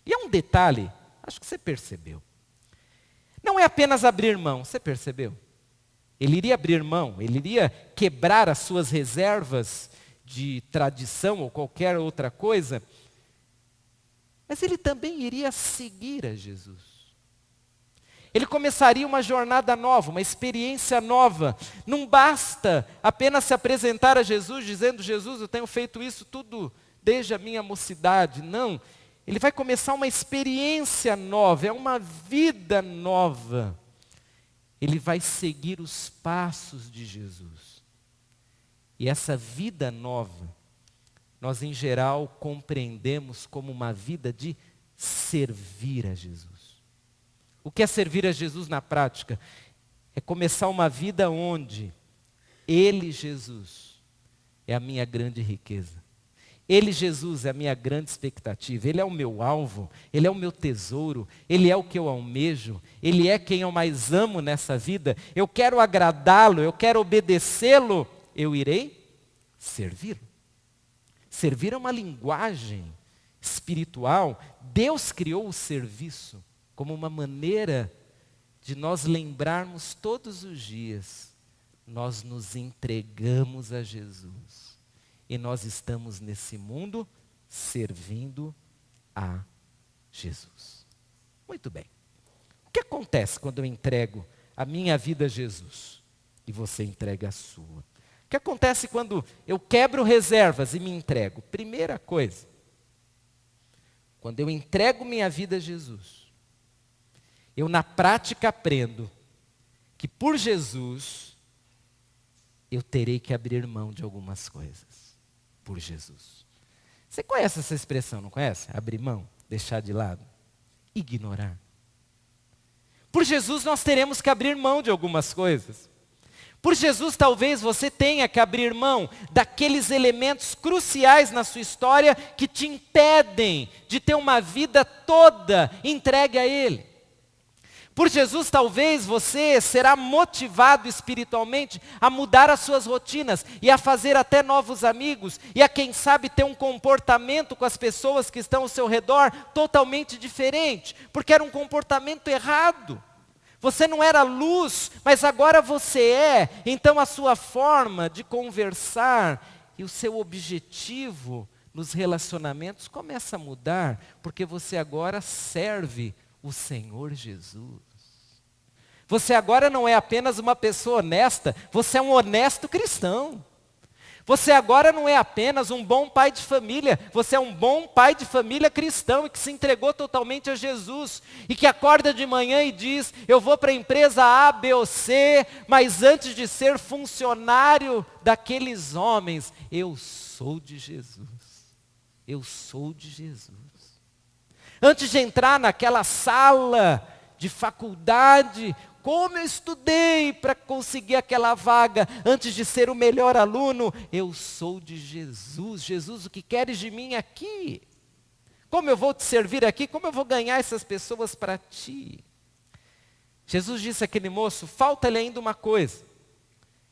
E é um detalhe, acho que você percebeu. Não é apenas abrir mão, você percebeu? Ele iria abrir mão, ele iria quebrar as suas reservas de tradição ou qualquer outra coisa, mas ele também iria seguir a Jesus. Ele começaria uma jornada nova, uma experiência nova. Não basta apenas se apresentar a Jesus dizendo: Jesus, eu tenho feito isso tudo desde a minha mocidade. Não, ele vai começar uma experiência nova, é uma vida nova. Ele vai seguir os passos de Jesus. E essa vida nova, nós em geral compreendemos como uma vida de servir a Jesus. O que é servir a Jesus na prática? É começar uma vida onde Ele, Jesus, é a minha grande riqueza. Ele, Jesus, é a minha grande expectativa. Ele é o meu alvo, Ele é o meu tesouro, Ele é o que eu almejo, Ele é quem eu mais amo nessa vida. Eu quero agradá-lo, eu quero obedecê-lo, eu irei servi-lo. Servir é uma linguagem espiritual. Deus criou o serviço como uma maneira de nós lembrarmos todos os dias, nós nos entregamos a Jesus e nós estamos nesse mundo servindo a Jesus. Muito bem. O que acontece quando eu entrego a minha vida a Jesus e você entrega a sua? O que acontece quando eu quebro reservas e me entrego? Primeira coisa, quando eu entrego minha vida a Jesus, eu na prática aprendo que por Jesus eu terei que abrir mão de algumas coisas. Por Jesus. Você conhece essa expressão, não conhece? Abrir mão, deixar de lado, ignorar. Por Jesus nós teremos que abrir mão de algumas coisas. Por Jesus talvez você tenha que abrir mão daqueles elementos cruciais na sua história que te impedem de ter uma vida toda entregue a Ele. Por Jesus, talvez você será motivado espiritualmente a mudar as suas rotinas e a fazer até novos amigos e a, quem sabe, ter um comportamento com as pessoas que estão ao seu redor totalmente diferente, porque era um comportamento errado. Você não era luz, mas agora você é. Então a sua forma de conversar e o seu objetivo nos relacionamentos começa a mudar, porque você agora serve o Senhor Jesus. Você agora não é apenas uma pessoa honesta, você é um honesto cristão. Você agora não é apenas um bom pai de família, você é um bom pai de família cristão e que se entregou totalmente a Jesus. E que acorda de manhã e diz: eu vou para a empresa A, B ou C, mas antes de ser funcionário daqueles homens, eu sou de Jesus. Eu sou de Jesus. Antes de entrar naquela sala de faculdade, como eu estudei para conseguir aquela vaga, antes de ser o melhor aluno, eu sou de Jesus. Jesus, o que queres de mim aqui? Como eu vou te servir aqui? Como eu vou ganhar essas pessoas para ti? Jesus disse àquele moço: falta-lhe ainda uma coisa.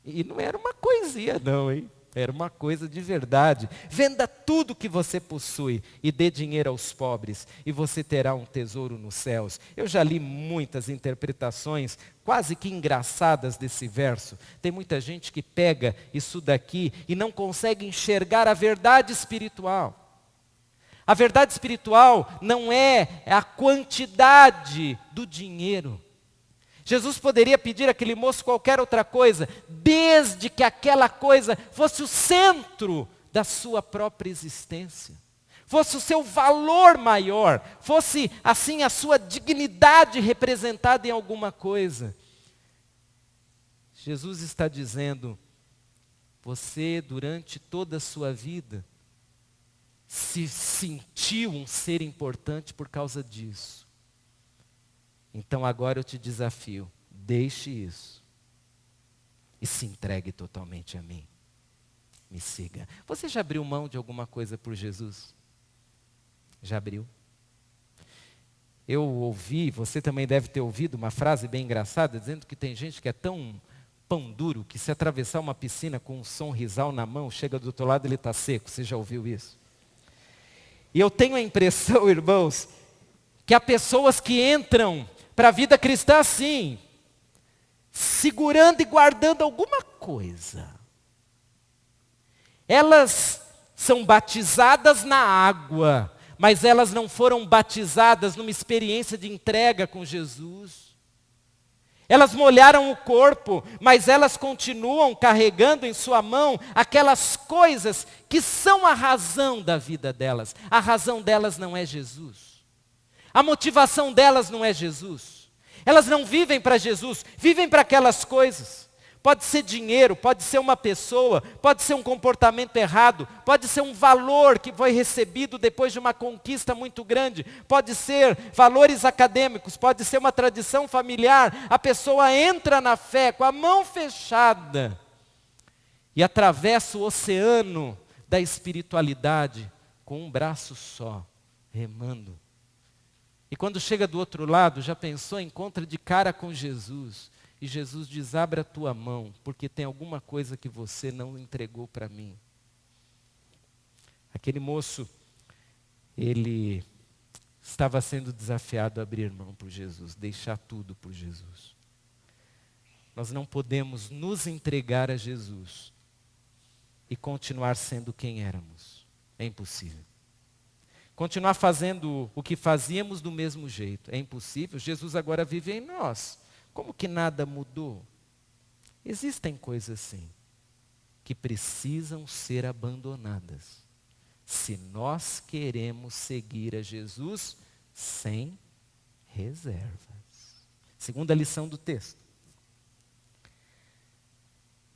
E não era uma coisinha não, hein? Era uma coisa de verdade. Venda tudo que você possui e dê dinheiro aos pobres, e você terá um tesouro nos céus. Eu já li muitas interpretações quase que engraçadas desse verso. Tem muita gente que pega isso daqui e não consegue enxergar a verdade espiritual. A verdade espiritual não é a quantidade do dinheiro. Jesus poderia pedir àquele moço qualquer outra coisa, desde que aquela coisa fosse o centro da sua própria existência, fosse o seu valor maior, fosse assim a sua dignidade representada em alguma coisa. Jesus está dizendo: você durante toda a sua vida se sentiu um ser importante por causa disso. Então agora eu te desafio, deixe isso e se entregue totalmente a mim. Me siga. Você já abriu mão de alguma coisa por Jesus? Já abriu? Eu ouvi, você também deve ter ouvido uma frase bem engraçada, dizendo que tem gente que é tão pão duro que se atravessar uma piscina com um sonrisal na mão, chega do outro lado e ele está seco. Você já ouviu isso? E eu tenho a impressão, irmãos, que há pessoas que entram para a vida cristã assim, segurando e guardando alguma coisa. Elas são batizadas na água, mas elas não foram batizadas numa experiência de entrega com Jesus. Elas molharam o corpo, mas elas continuam carregando em sua mão aquelas coisas que são a razão da vida delas. A razão delas não é Jesus. A motivação delas não é Jesus. Elas não vivem para Jesus, vivem para aquelas coisas. Pode ser dinheiro, pode ser uma pessoa, pode ser um comportamento errado, pode ser um valor que foi recebido depois de uma conquista muito grande, pode ser valores acadêmicos, pode ser uma tradição familiar. A pessoa entra na fé com a mão fechada e atravessa o oceano da espiritualidade com um braço só, remando. E quando chega do outro lado, já pensou, encontra de cara com Jesus. E Jesus diz, abre a tua mão, porque tem alguma coisa que você não entregou para mim. Aquele moço, ele estava sendo desafiado a abrir mão por Jesus, deixar tudo por Jesus. Nós não podemos nos entregar a Jesus e continuar sendo quem éramos. É impossível. Continuar fazendo o que fazíamos do mesmo jeito. É impossível. Jesus agora vive em nós. Como que nada mudou? Existem coisas assim, que precisam ser abandonadas, se nós queremos seguir a Jesus sem reservas. Segunda lição do texto.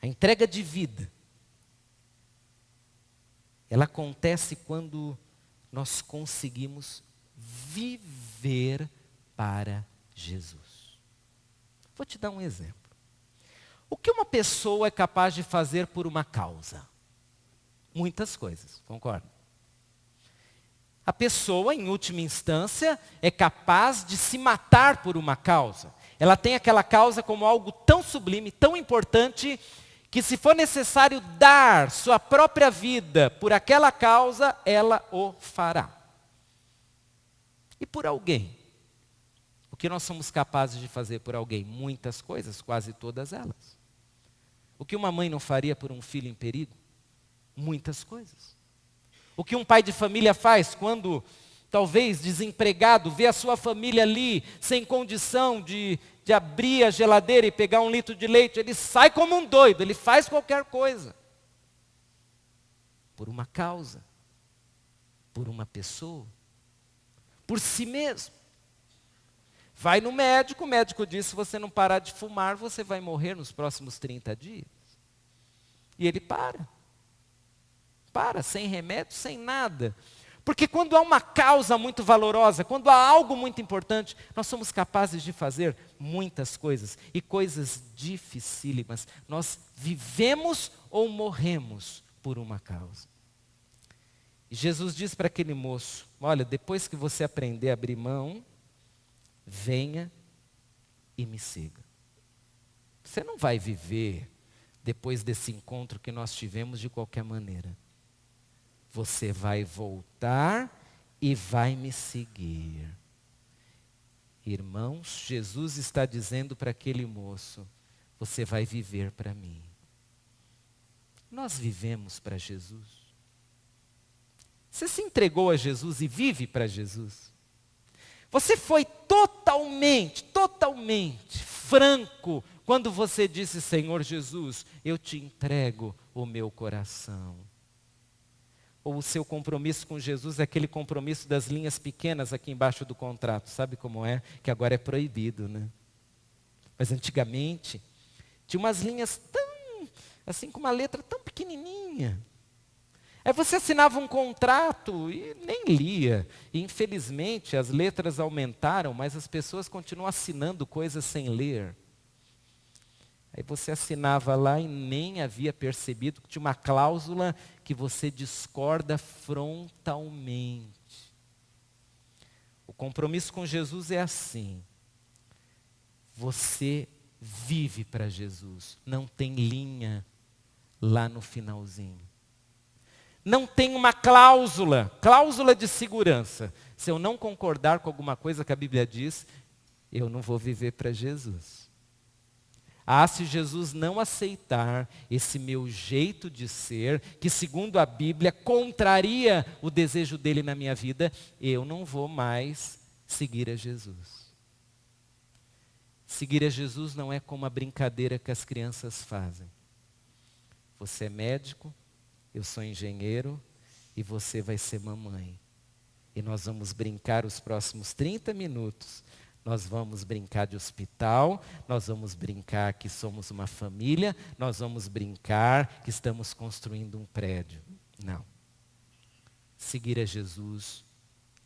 A entrega de vida, ela acontece quando nós conseguimos viver para Jesus. Vou te dar um exemplo. O que uma pessoa é capaz de fazer por uma causa? Muitas coisas, concorda? A pessoa, em última instância, é capaz de se matar por uma causa. Ela tem aquela causa como algo tão sublime, tão importante, que se for necessário dar sua própria vida por aquela causa, ela o fará. E por alguém? O que nós somos capazes de fazer por alguém? Muitas coisas, quase todas elas. O que uma mãe não faria por um filho em perigo? Muitas coisas. O que um pai de família faz quando, talvez desempregado, vê a sua família ali, sem condição de abrir a geladeira e pegar um litro de leite, ele sai como um doido, ele faz qualquer coisa. Por uma causa, por uma pessoa, por si mesmo. Vai no médico, o médico diz, se você não parar de fumar, você vai morrer nos próximos 30 dias. E ele para, sem remédio, sem nada. Porque quando há uma causa muito valorosa, quando há algo muito importante, nós somos capazes de fazer muitas coisas, e coisas dificílimas. Nós vivemos ou morremos por uma causa. E Jesus diz para aquele moço, olha, depois que você aprender a abrir mão, venha e me siga. Você não vai viver depois desse encontro que nós tivemos de qualquer maneira. Você vai voltar e vai me seguir. Irmãos, Jesus está dizendo para aquele moço, você vai viver para mim. Nós vivemos para Jesus. Você se entregou a Jesus e vive para Jesus? Você foi totalmente franco quando você disse, Senhor Jesus, eu te entrego o meu coração. Ou o seu compromisso com Jesus é aquele compromisso das linhas pequenas aqui embaixo do contrato. Sabe como é? Que agora é proibido, né? Mas antigamente, tinha umas linhas tão, assim com uma letra tão pequenininha. Aí você assinava um contrato e nem lia. E, infelizmente, as letras aumentaram, mas as pessoas continuam assinando coisas sem ler. Aí você assinava lá e nem havia percebido que tinha uma cláusula que você discorda frontalmente. O compromisso com Jesus é assim. Você vive para Jesus. Não tem linha lá no finalzinho. Não tem uma cláusula de segurança. Se eu não concordar com alguma coisa que a Bíblia diz, eu não vou viver para Jesus. Se Jesus não aceitar esse meu jeito de ser, que segundo a Bíblia contraria o desejo dele na minha vida, eu não vou mais seguir a Jesus. Seguir a Jesus não é como a brincadeira que as crianças fazem. Você é médico, eu sou engenheiro e você vai ser mamãe. E nós vamos brincar os próximos 30 minutos. Nós vamos brincar de hospital, nós vamos brincar que somos uma família, nós vamos brincar que estamos construindo um prédio. Não. Seguir a Jesus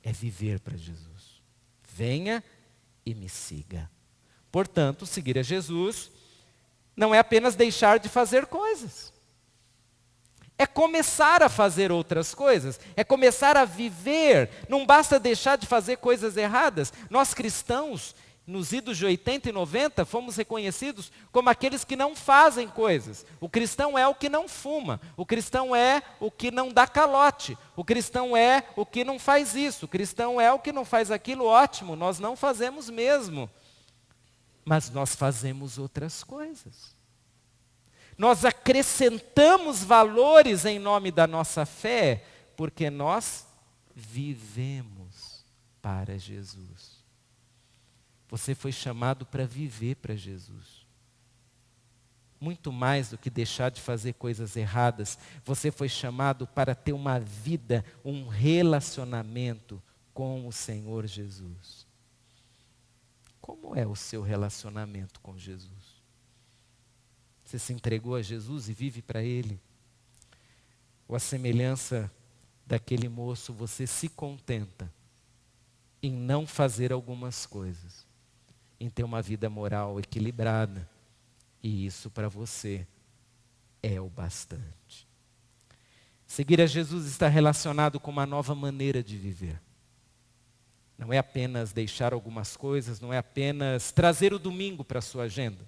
é viver para Jesus. Venha e me siga. Portanto, seguir a Jesus não é apenas deixar de fazer coisas. É começar a fazer outras coisas, é começar a viver. Não basta deixar de fazer coisas erradas. Nós cristãos, nos idos de 80 e 90, fomos reconhecidos como aqueles que não fazem coisas. O cristão é o que não fuma, o cristão é o que não dá calote, o cristão é o que não faz isso, o cristão é o que não faz aquilo. Ótimo, nós não fazemos mesmo, mas nós fazemos outras coisas. Nós acrescentamos valores em nome da nossa fé, porque nós vivemos para Jesus. Você foi chamado para viver para Jesus. Muito mais do que deixar de fazer coisas erradas, você foi chamado para ter uma vida, um relacionamento com o Senhor Jesus. Como é o seu relacionamento com Jesus? Você se entregou a Jesus e vive para Ele? Ou a semelhança daquele moço, você se contenta em não fazer algumas coisas, em ter uma vida moral equilibrada, e isso para você é o bastante. Seguir a Jesus está relacionado com uma nova maneira de viver. Não é apenas deixar algumas coisas, não é apenas trazer o domingo para a sua agenda.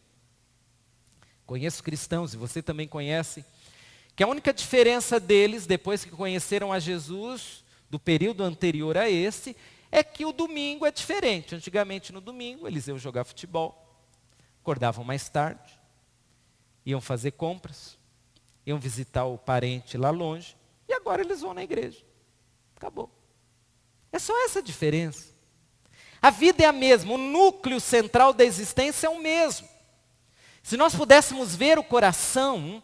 Conheço cristãos, e você também conhece, que a única diferença deles, depois que conheceram a Jesus, do período anterior a esse, é que o domingo é diferente. Antigamente, no domingo, eles iam jogar futebol, acordavam mais tarde, iam fazer compras, iam visitar o parente lá longe, e agora eles vão na igreja. Acabou. É só essa a diferença. A vida é a mesma, o núcleo central da existência é o mesmo. Se nós pudéssemos ver o coração,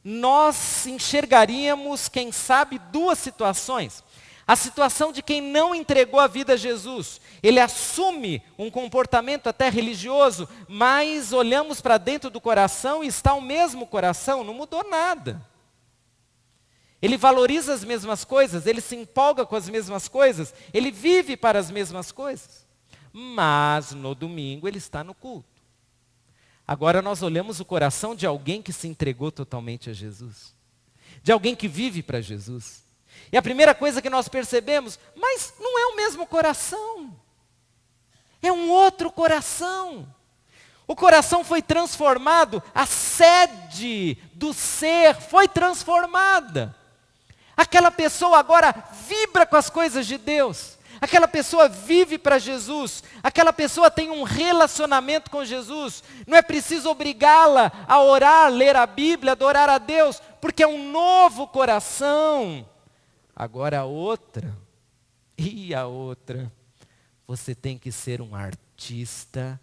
nós enxergaríamos, quem sabe, duas situações. A situação de quem não entregou a vida a Jesus. Ele assume um comportamento até religioso, mas olhamos para dentro do coração e está o mesmo coração, não mudou nada. Ele valoriza as mesmas coisas, ele se empolga com as mesmas coisas, ele vive para as mesmas coisas. Mas no domingo ele está no culto. Agora nós olhamos o coração de alguém que se entregou totalmente a Jesus. De alguém que vive para Jesus. E a primeira coisa que nós percebemos, mas não é o mesmo coração. É um outro coração. O coração foi transformado, a sede do ser foi transformada. Aquela pessoa agora vibra com as coisas de Deus. Aquela pessoa vive para Jesus, aquela pessoa tem um relacionamento com Jesus. Não é preciso obrigá-la a orar, ler a Bíblia, adorar a Deus, porque é um novo coração. Agora a outra, você tem que ser um artista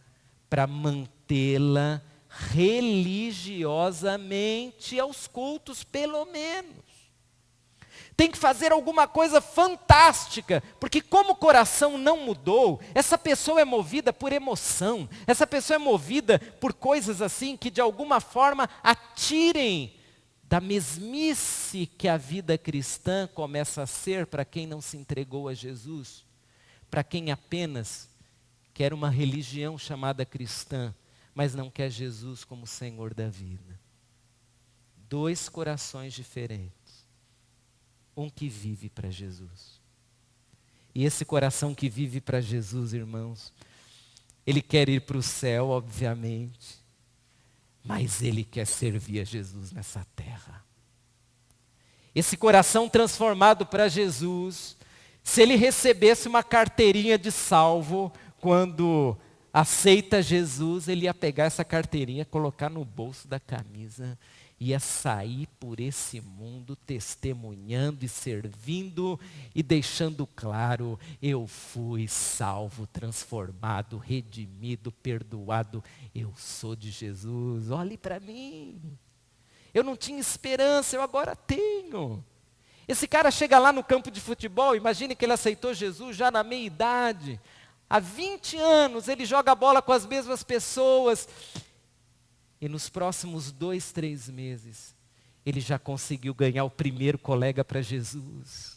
para mantê-la religiosamente aos cultos, pelo menos. Tem que fazer alguma coisa fantástica, porque como o coração não mudou, essa pessoa é movida por emoção, essa pessoa é movida por coisas assim que de alguma forma atirem da mesmice que a vida cristã começa a ser para quem não se entregou a Jesus, para quem apenas quer uma religião chamada cristã, mas não quer Jesus como Senhor da vida. Dois corações diferentes. Um que vive para Jesus. E esse coração que vive para Jesus, irmãos, ele quer ir para o céu, obviamente, mas ele quer servir a Jesus nessa terra. Esse coração transformado para Jesus, se ele recebesse uma carteirinha de salvo, quando aceita Jesus, ele ia pegar essa carteirinha, colocar no bolso da camisa, ia sair por esse mundo testemunhando e servindo e deixando claro: eu fui salvo, transformado, redimido, perdoado, eu sou de Jesus, olhe para mim. Eu não tinha esperança, eu agora tenho. Esse cara chega lá no campo de futebol, imagine que ele aceitou Jesus já na meia idade. Há 20 anos ele joga bola com as mesmas pessoas. E nos próximos 2, 3 meses, ele já conseguiu ganhar o primeiro colega para Jesus.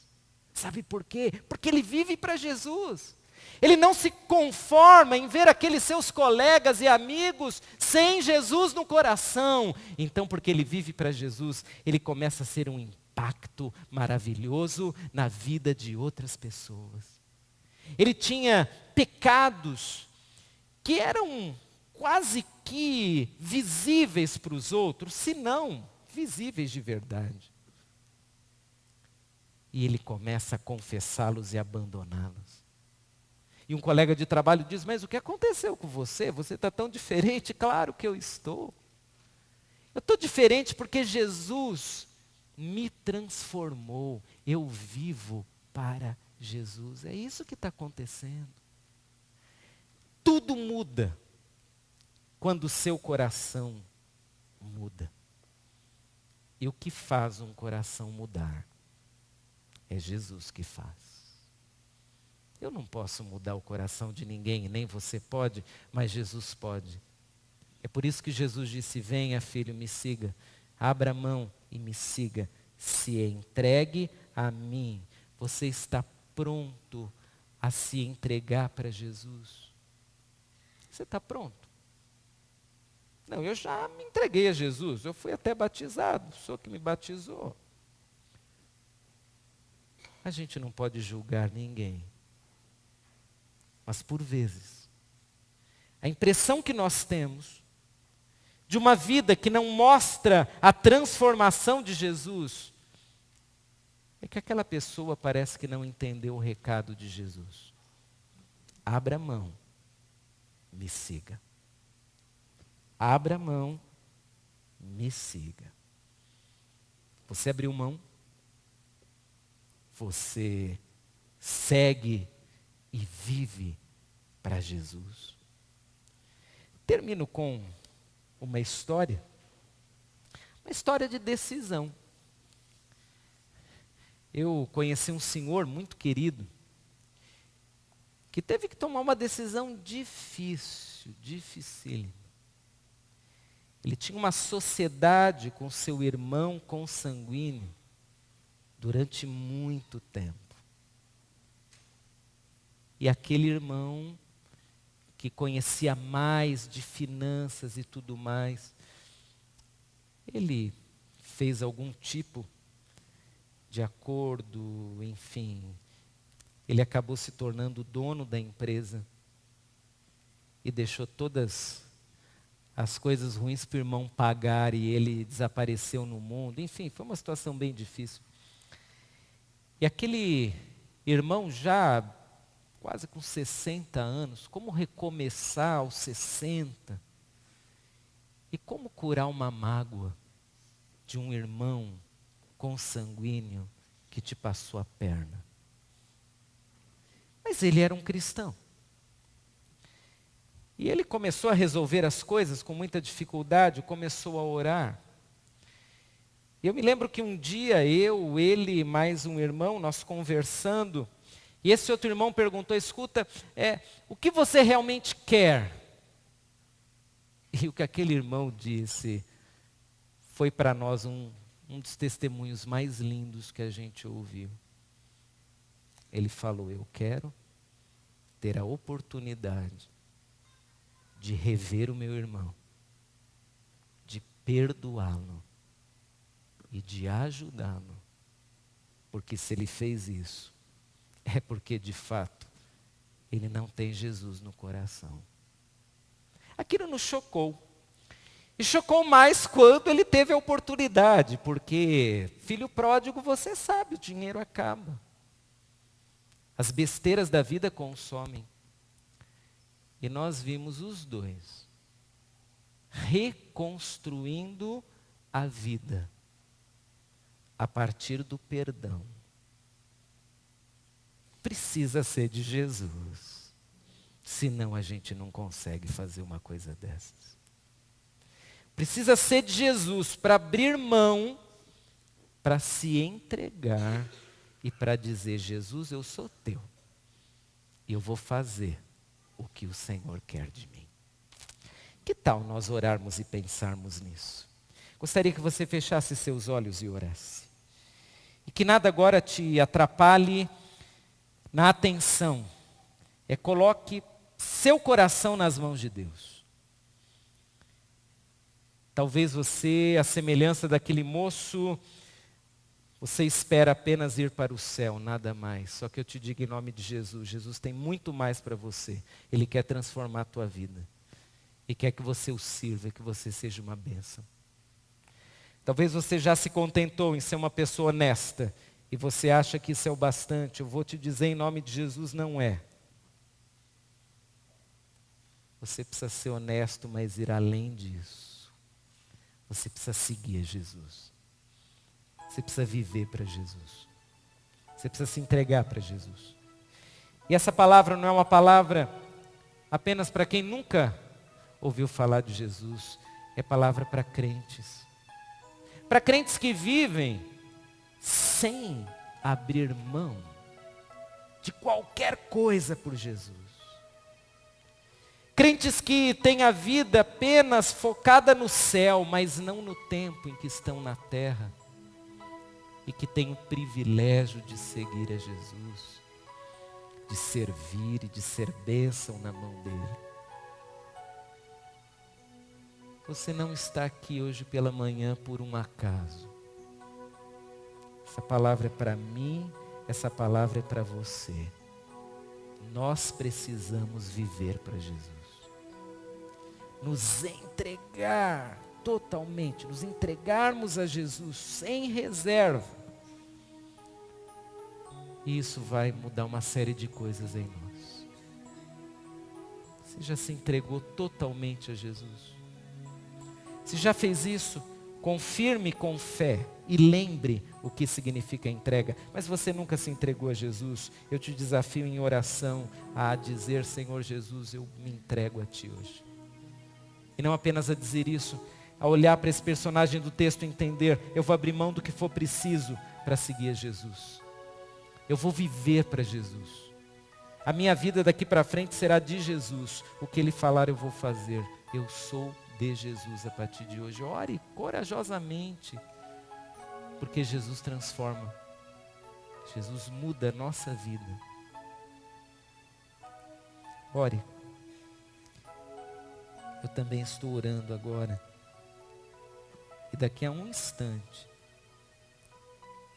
Sabe por quê? Porque ele vive para Jesus. Ele não se conforma em ver aqueles seus colegas e amigos sem Jesus no coração. Então, porque ele vive para Jesus, ele começa a ser um impacto maravilhoso na vida de outras pessoas. Ele tinha pecados que eram quase que visíveis para os outros, se não visíveis de verdade. E ele começa a confessá-los e abandoná-los. E um colega de trabalho diz: mas o que aconteceu com você? Você está tão diferente. Claro que eu estou. Eu estou diferente porque Jesus me transformou. Eu vivo para Jesus. É isso que está acontecendo. Tudo muda quando o seu coração muda. E o que faz um coração mudar? É Jesus que faz. Eu não posso mudar o coração de ninguém, nem você pode, mas Jesus pode. É por isso que Jesus disse: venha, filho, me siga. Abra a mão e me siga. Se entregue a mim. Você está pronto a se entregar para Jesus? Você está pronto? Não, eu já me entreguei a Jesus, eu fui até batizado, o Senhor que me batizou. A gente não pode julgar ninguém. Mas por vezes, a impressão que nós temos de uma vida que não mostra a transformação de Jesus é que aquela pessoa parece que não entendeu o recado de Jesus. Abra a mão, me siga. Abra a mão, me siga. Você abriu mão? Você segue e vive para Jesus? Termino com uma história de decisão. Eu conheci um senhor muito querido, que teve que tomar uma decisão dificílima. Ele tinha uma sociedade com seu irmão consanguíneo durante muito tempo. E aquele irmão, que conhecia mais de finanças e tudo mais, ele fez algum tipo de acordo, enfim, ele acabou se tornando dono da empresa e deixou todas as coisas ruins para o irmão pagar e ele desapareceu no mundo. Enfim, foi uma situação bem difícil. E aquele irmão já quase com 60 anos, como recomeçar aos 60? E como curar uma mágoa de um irmão consanguíneo que te passou a perna? Mas ele era um cristão. E ele começou a resolver as coisas com muita dificuldade, começou a orar. Eu me lembro que um dia ele e mais um irmão, nós conversando, e esse outro irmão perguntou: escuta, o que você realmente quer? E o que aquele irmão disse foi para nós um um dos testemunhos mais lindos que a gente ouviu. Ele falou: eu quero ter a oportunidade de rever o meu irmão, de perdoá-lo e de ajudá-lo. Porque se ele fez isso, é porque de fato ele não tem Jesus no coração. Aquilo nos chocou. E chocou mais quando ele teve a oportunidade, porque filho pródigo, você sabe, o dinheiro acaba. As besteiras da vida consomem. E nós vimos os dois reconstruindo a vida a partir do perdão. Precisa ser de Jesus, senão a gente não consegue fazer uma coisa dessas. Precisa ser de Jesus para abrir mão, para se entregar e para dizer: Jesus, eu sou teu e eu vou fazer o que o Senhor quer de mim. Que tal nós orarmos e pensarmos nisso? Gostaria que você fechasse seus olhos e orasse. E que nada agora te atrapalhe na atenção. Coloque seu coração nas mãos de Deus. Talvez você, à semelhança daquele moço, você espera apenas ir para o céu, nada mais. Só que eu te digo em nome de Jesus, Jesus tem muito mais para você. Ele quer transformar a tua vida. E quer que você o sirva, que você seja uma bênção. Talvez você já se contentou em ser uma pessoa honesta e você acha que isso é o bastante. Eu vou te dizer em nome de Jesus, não é. Você precisa ser honesto, mas ir além disso. Você precisa seguir a Jesus. Você precisa viver para Jesus. Você precisa se entregar para Jesus. E essa palavra não é uma palavra apenas para quem nunca ouviu falar de Jesus. É palavra para crentes. Para crentes que vivem sem abrir mão de qualquer coisa por Jesus. Crentes que têm a vida apenas focada no céu, mas não no tempo em que estão na terra. E que têm o privilégio de seguir a Jesus, de servir e de ser bênção na mão dele. Você não está aqui hoje pela manhã por um acaso. Essa palavra é para mim, essa palavra é para você. Nós precisamos viver para Jesus. Nos entregar totalmente, nos entregarmos a Jesus sem reserva. E isso vai mudar uma série de coisas em nós. Você já se entregou totalmente a Jesus? Se já fez isso, confirme com fé e lembre o que significa entrega. Mas você nunca se entregou a Jesus? Eu te desafio em oração a dizer: Senhor Jesus, eu me entrego a Ti hoje. E não apenas a dizer isso, a olhar para esse personagem do texto e entender: eu vou abrir mão do que for preciso para seguir a Jesus. Eu vou viver para Jesus. A minha vida daqui para frente será de Jesus. O que Ele falar eu vou fazer. Eu sou de Jesus a partir de hoje. Ore corajosamente, porque Jesus transforma. Jesus muda a nossa vida. Ore. Eu também estou orando agora. E daqui a um instante,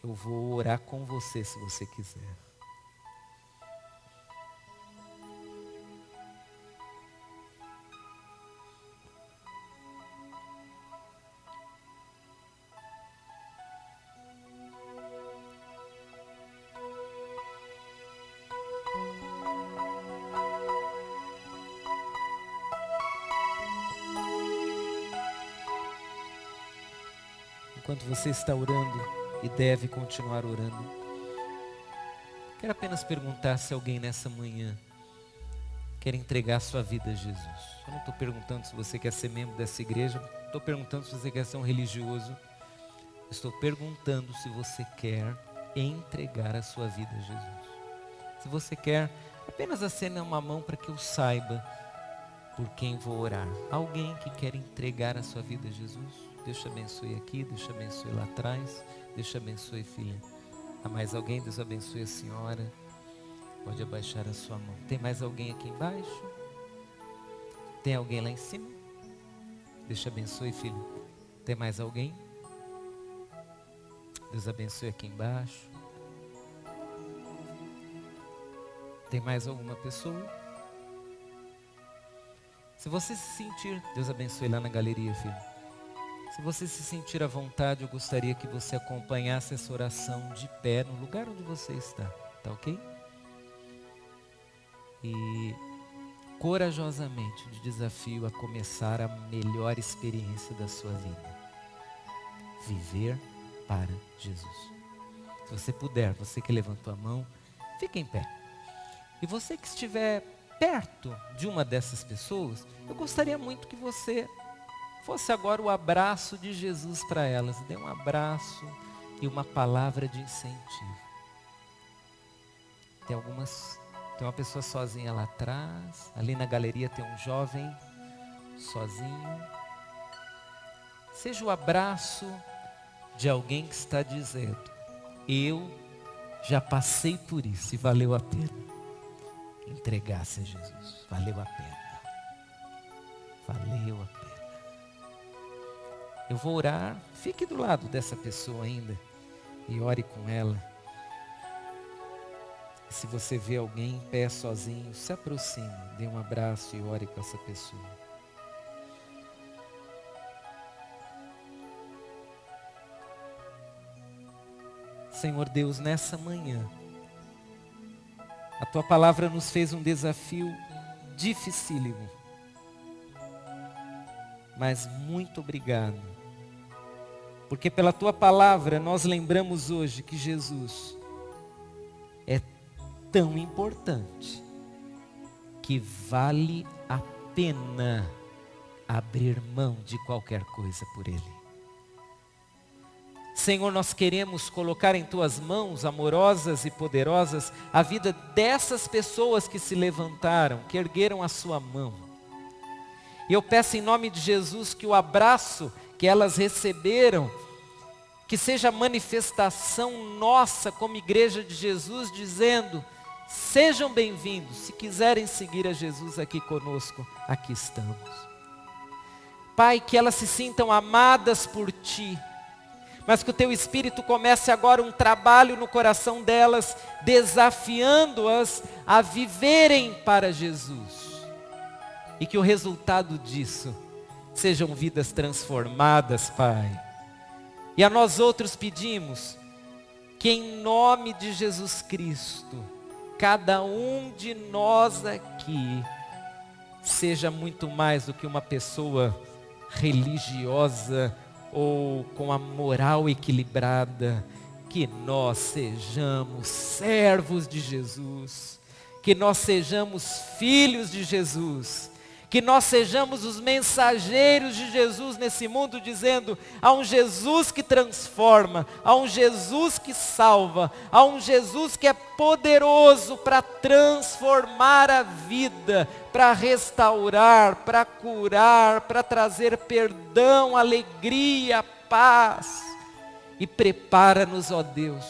eu vou orar com você, se você quiser. Enquanto você está orando e deve continuar orando, quero apenas perguntar se alguém nessa manhã quer entregar sua vida a Jesus. Eu não estou perguntando se você quer ser membro dessa igreja, não estou perguntando se você quer ser um religioso. Estou perguntando se você quer entregar a sua vida a Jesus. Se você quer, apenas acena uma mão para que eu saiba por quem vou orar. Alguém que quer entregar a sua vida a Jesus? Deus te abençoe aqui, Deus te abençoe lá atrás, Deus te abençoe, filha. Há mais alguém? Deus abençoe a senhora. Pode abaixar a sua mão. Tem mais alguém aqui embaixo? Tem alguém lá em cima? Deus te abençoe, filho. Tem mais alguém? Deus abençoe aqui embaixo. Tem mais alguma pessoa? Se você se sentir, Deus abençoe lá na galeria, filho. Se você se sentir à vontade, eu gostaria que você acompanhasse essa oração de pé no lugar onde você está. Tá ok? E corajosamente te desafio a começar a melhor experiência da sua vida. Viver para Jesus. Se você puder, você que levantou a mão, fique em pé. E você que estiver perto de uma dessas pessoas, eu gostaria muito que você fosse agora o abraço de Jesus para elas. Dê um abraço e uma palavra de incentivo. Tem uma pessoa sozinha lá atrás. Ali na galeria tem um jovem sozinho. Seja o abraço de alguém que está dizendo: eu já passei por isso e valeu a pena. Entregar-se a Jesus, valeu a pena. Valeu a pena. Eu vou orar, fique do lado dessa pessoa ainda e ore com ela. Se você vê alguém em pé sozinho, se aproxime, dê um abraço e ore com essa pessoa. Senhor Deus, nessa manhã, a Tua palavra nos fez um desafio dificílimo. Mas muito obrigado. Porque pela Tua palavra nós lembramos hoje que Jesus é tão importante que vale a pena abrir mão de qualquer coisa por Ele. Senhor, nós queremos colocar em Tuas mãos amorosas e poderosas a vida dessas pessoas que se levantaram, que ergueram a sua mão. E eu peço em nome de Jesus que o abraço que elas receberam, que seja manifestação nossa como igreja de Jesus, dizendo: sejam bem-vindos, se quiserem seguir a Jesus aqui conosco, aqui estamos. Pai, que elas se sintam amadas por Ti, mas que o Teu Espírito comece agora um trabalho no coração delas, desafiando-as a viverem para Jesus. E que o resultado disso sejam vidas transformadas, Pai. E a nós outros pedimos que em nome de Jesus Cristo, cada um de nós aqui seja muito mais do que uma pessoa religiosa ou com a moral equilibrada, que nós sejamos servos de Jesus, que nós sejamos filhos de Jesus, que nós sejamos os mensageiros de Jesus nesse mundo, dizendo: há um Jesus que transforma, há um Jesus que salva, há um Jesus que é poderoso para transformar a vida, para restaurar, para curar, para trazer perdão, alegria, paz. E prepara-nos, ó Deus,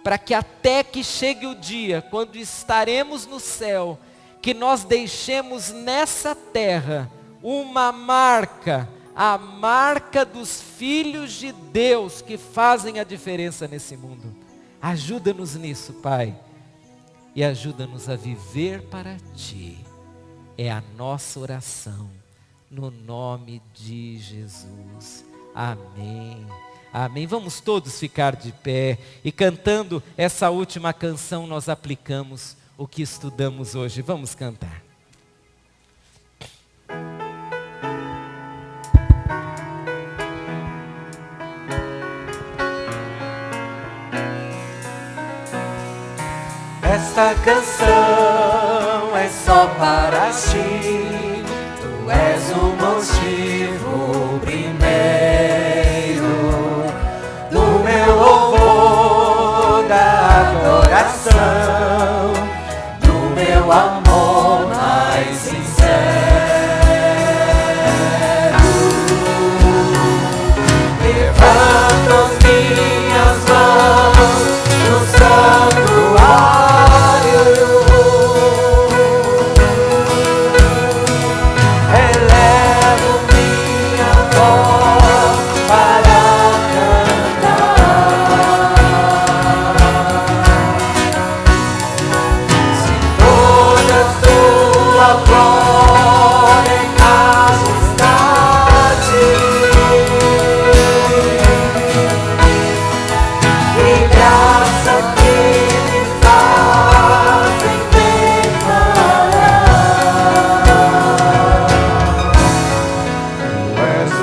para que até que chegue o dia, quando estaremos no céu, que nós deixemos nessa terra uma marca, a marca dos filhos de Deus que fazem a diferença nesse mundo. Ajuda-nos nisso, Pai, e ajuda-nos a viver para Ti. É a nossa oração, no nome de Jesus. Amém. Amém. Vamos todos ficar de pé e cantando essa última canção nós aplicamos o que estudamos hoje. Vamos cantar. Esta canção é só para Ti. Tu és o motivo primeiro do meu louvor, da adoração, do meu amor mais sincero.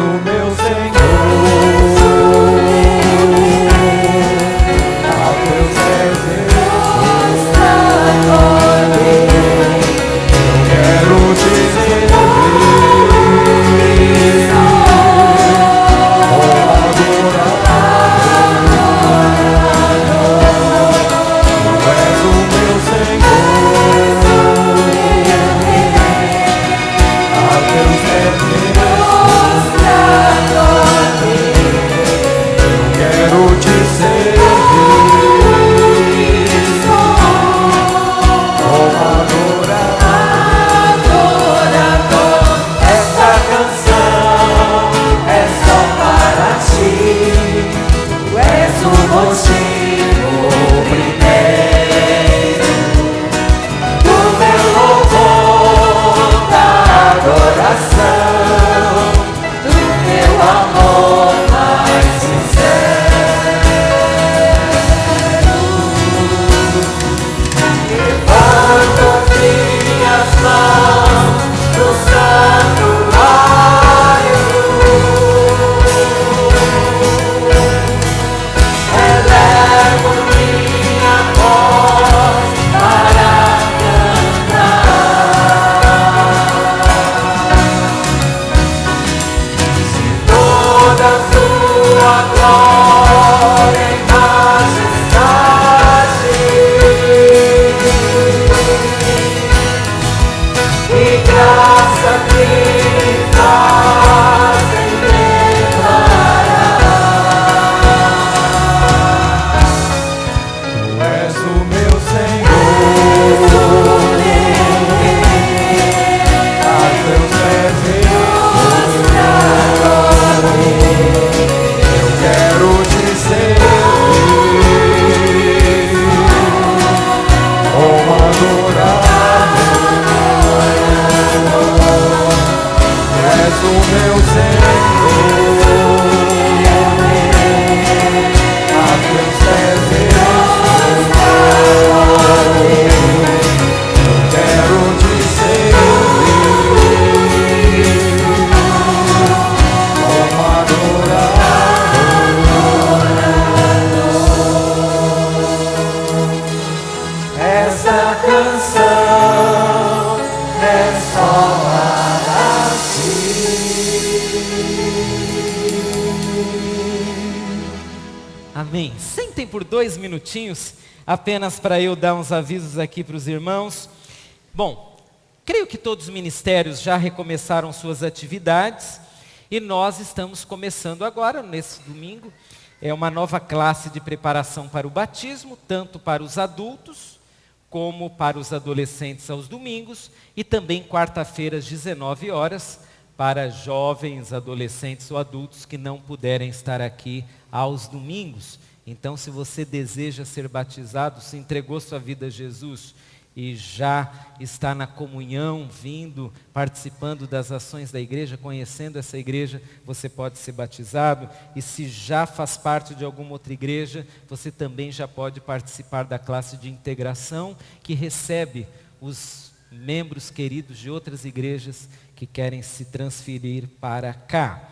o meu Senhor, a teu serviço. Eu quero te servir. Amém. Sentem por 2 minutinhos, apenas para eu dar uns avisos aqui para os irmãos. Bom, creio que todos os ministérios já recomeçaram suas atividades e nós estamos começando agora, nesse domingo, uma nova classe de preparação para o batismo, tanto para os adultos como para os adolescentes aos domingos e também quarta-feira às 19 horas para jovens, adolescentes ou adultos que não puderem estar aqui aos domingos. Então, se você deseja ser batizado, se entregou sua vida a Jesus e já está na comunhão, vindo, participando das ações da igreja, conhecendo essa igreja, você pode ser batizado. E se já faz parte de alguma outra igreja, você também já pode participar da classe de integração, que recebe os membros queridos de outras igrejas que querem se transferir para cá.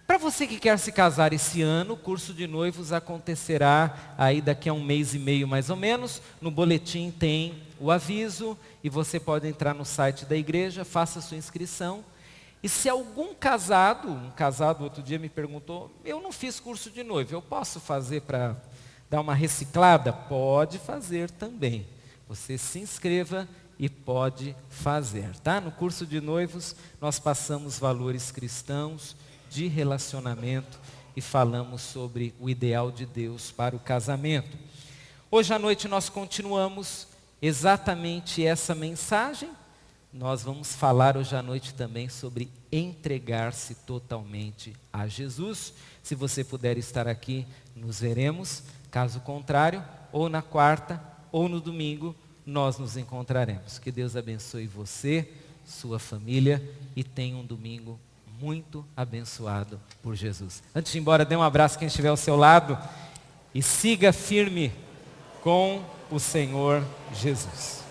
Para você que quer se casar esse ano, o curso de noivos acontecerá aí daqui a 1 mês e meio mais ou menos. No boletim tem o aviso e você pode entrar no site da igreja, faça sua inscrição. E se algum casado, um casado outro dia me perguntou, eu não fiz curso de noivo, eu posso fazer para dar uma reciclada? Pode fazer também. Você se inscreva e pode fazer, tá? No curso de noivos nós passamos valores cristãos, de relacionamento e falamos sobre o ideal de Deus para o casamento. Hoje à noite nós continuamos exatamente essa mensagem. Nós vamos falar hoje à noite também sobre entregar-se totalmente a Jesus. Se você puder estar aqui, nos veremos. Caso contrário, ou na quarta ou no domingo, nós nos encontraremos. Que Deus abençoe você, sua família e tenha um domingo muito abençoado por Jesus. Antes de ir embora, dê um abraço a quem estiver ao seu lado e siga firme com o Senhor Jesus.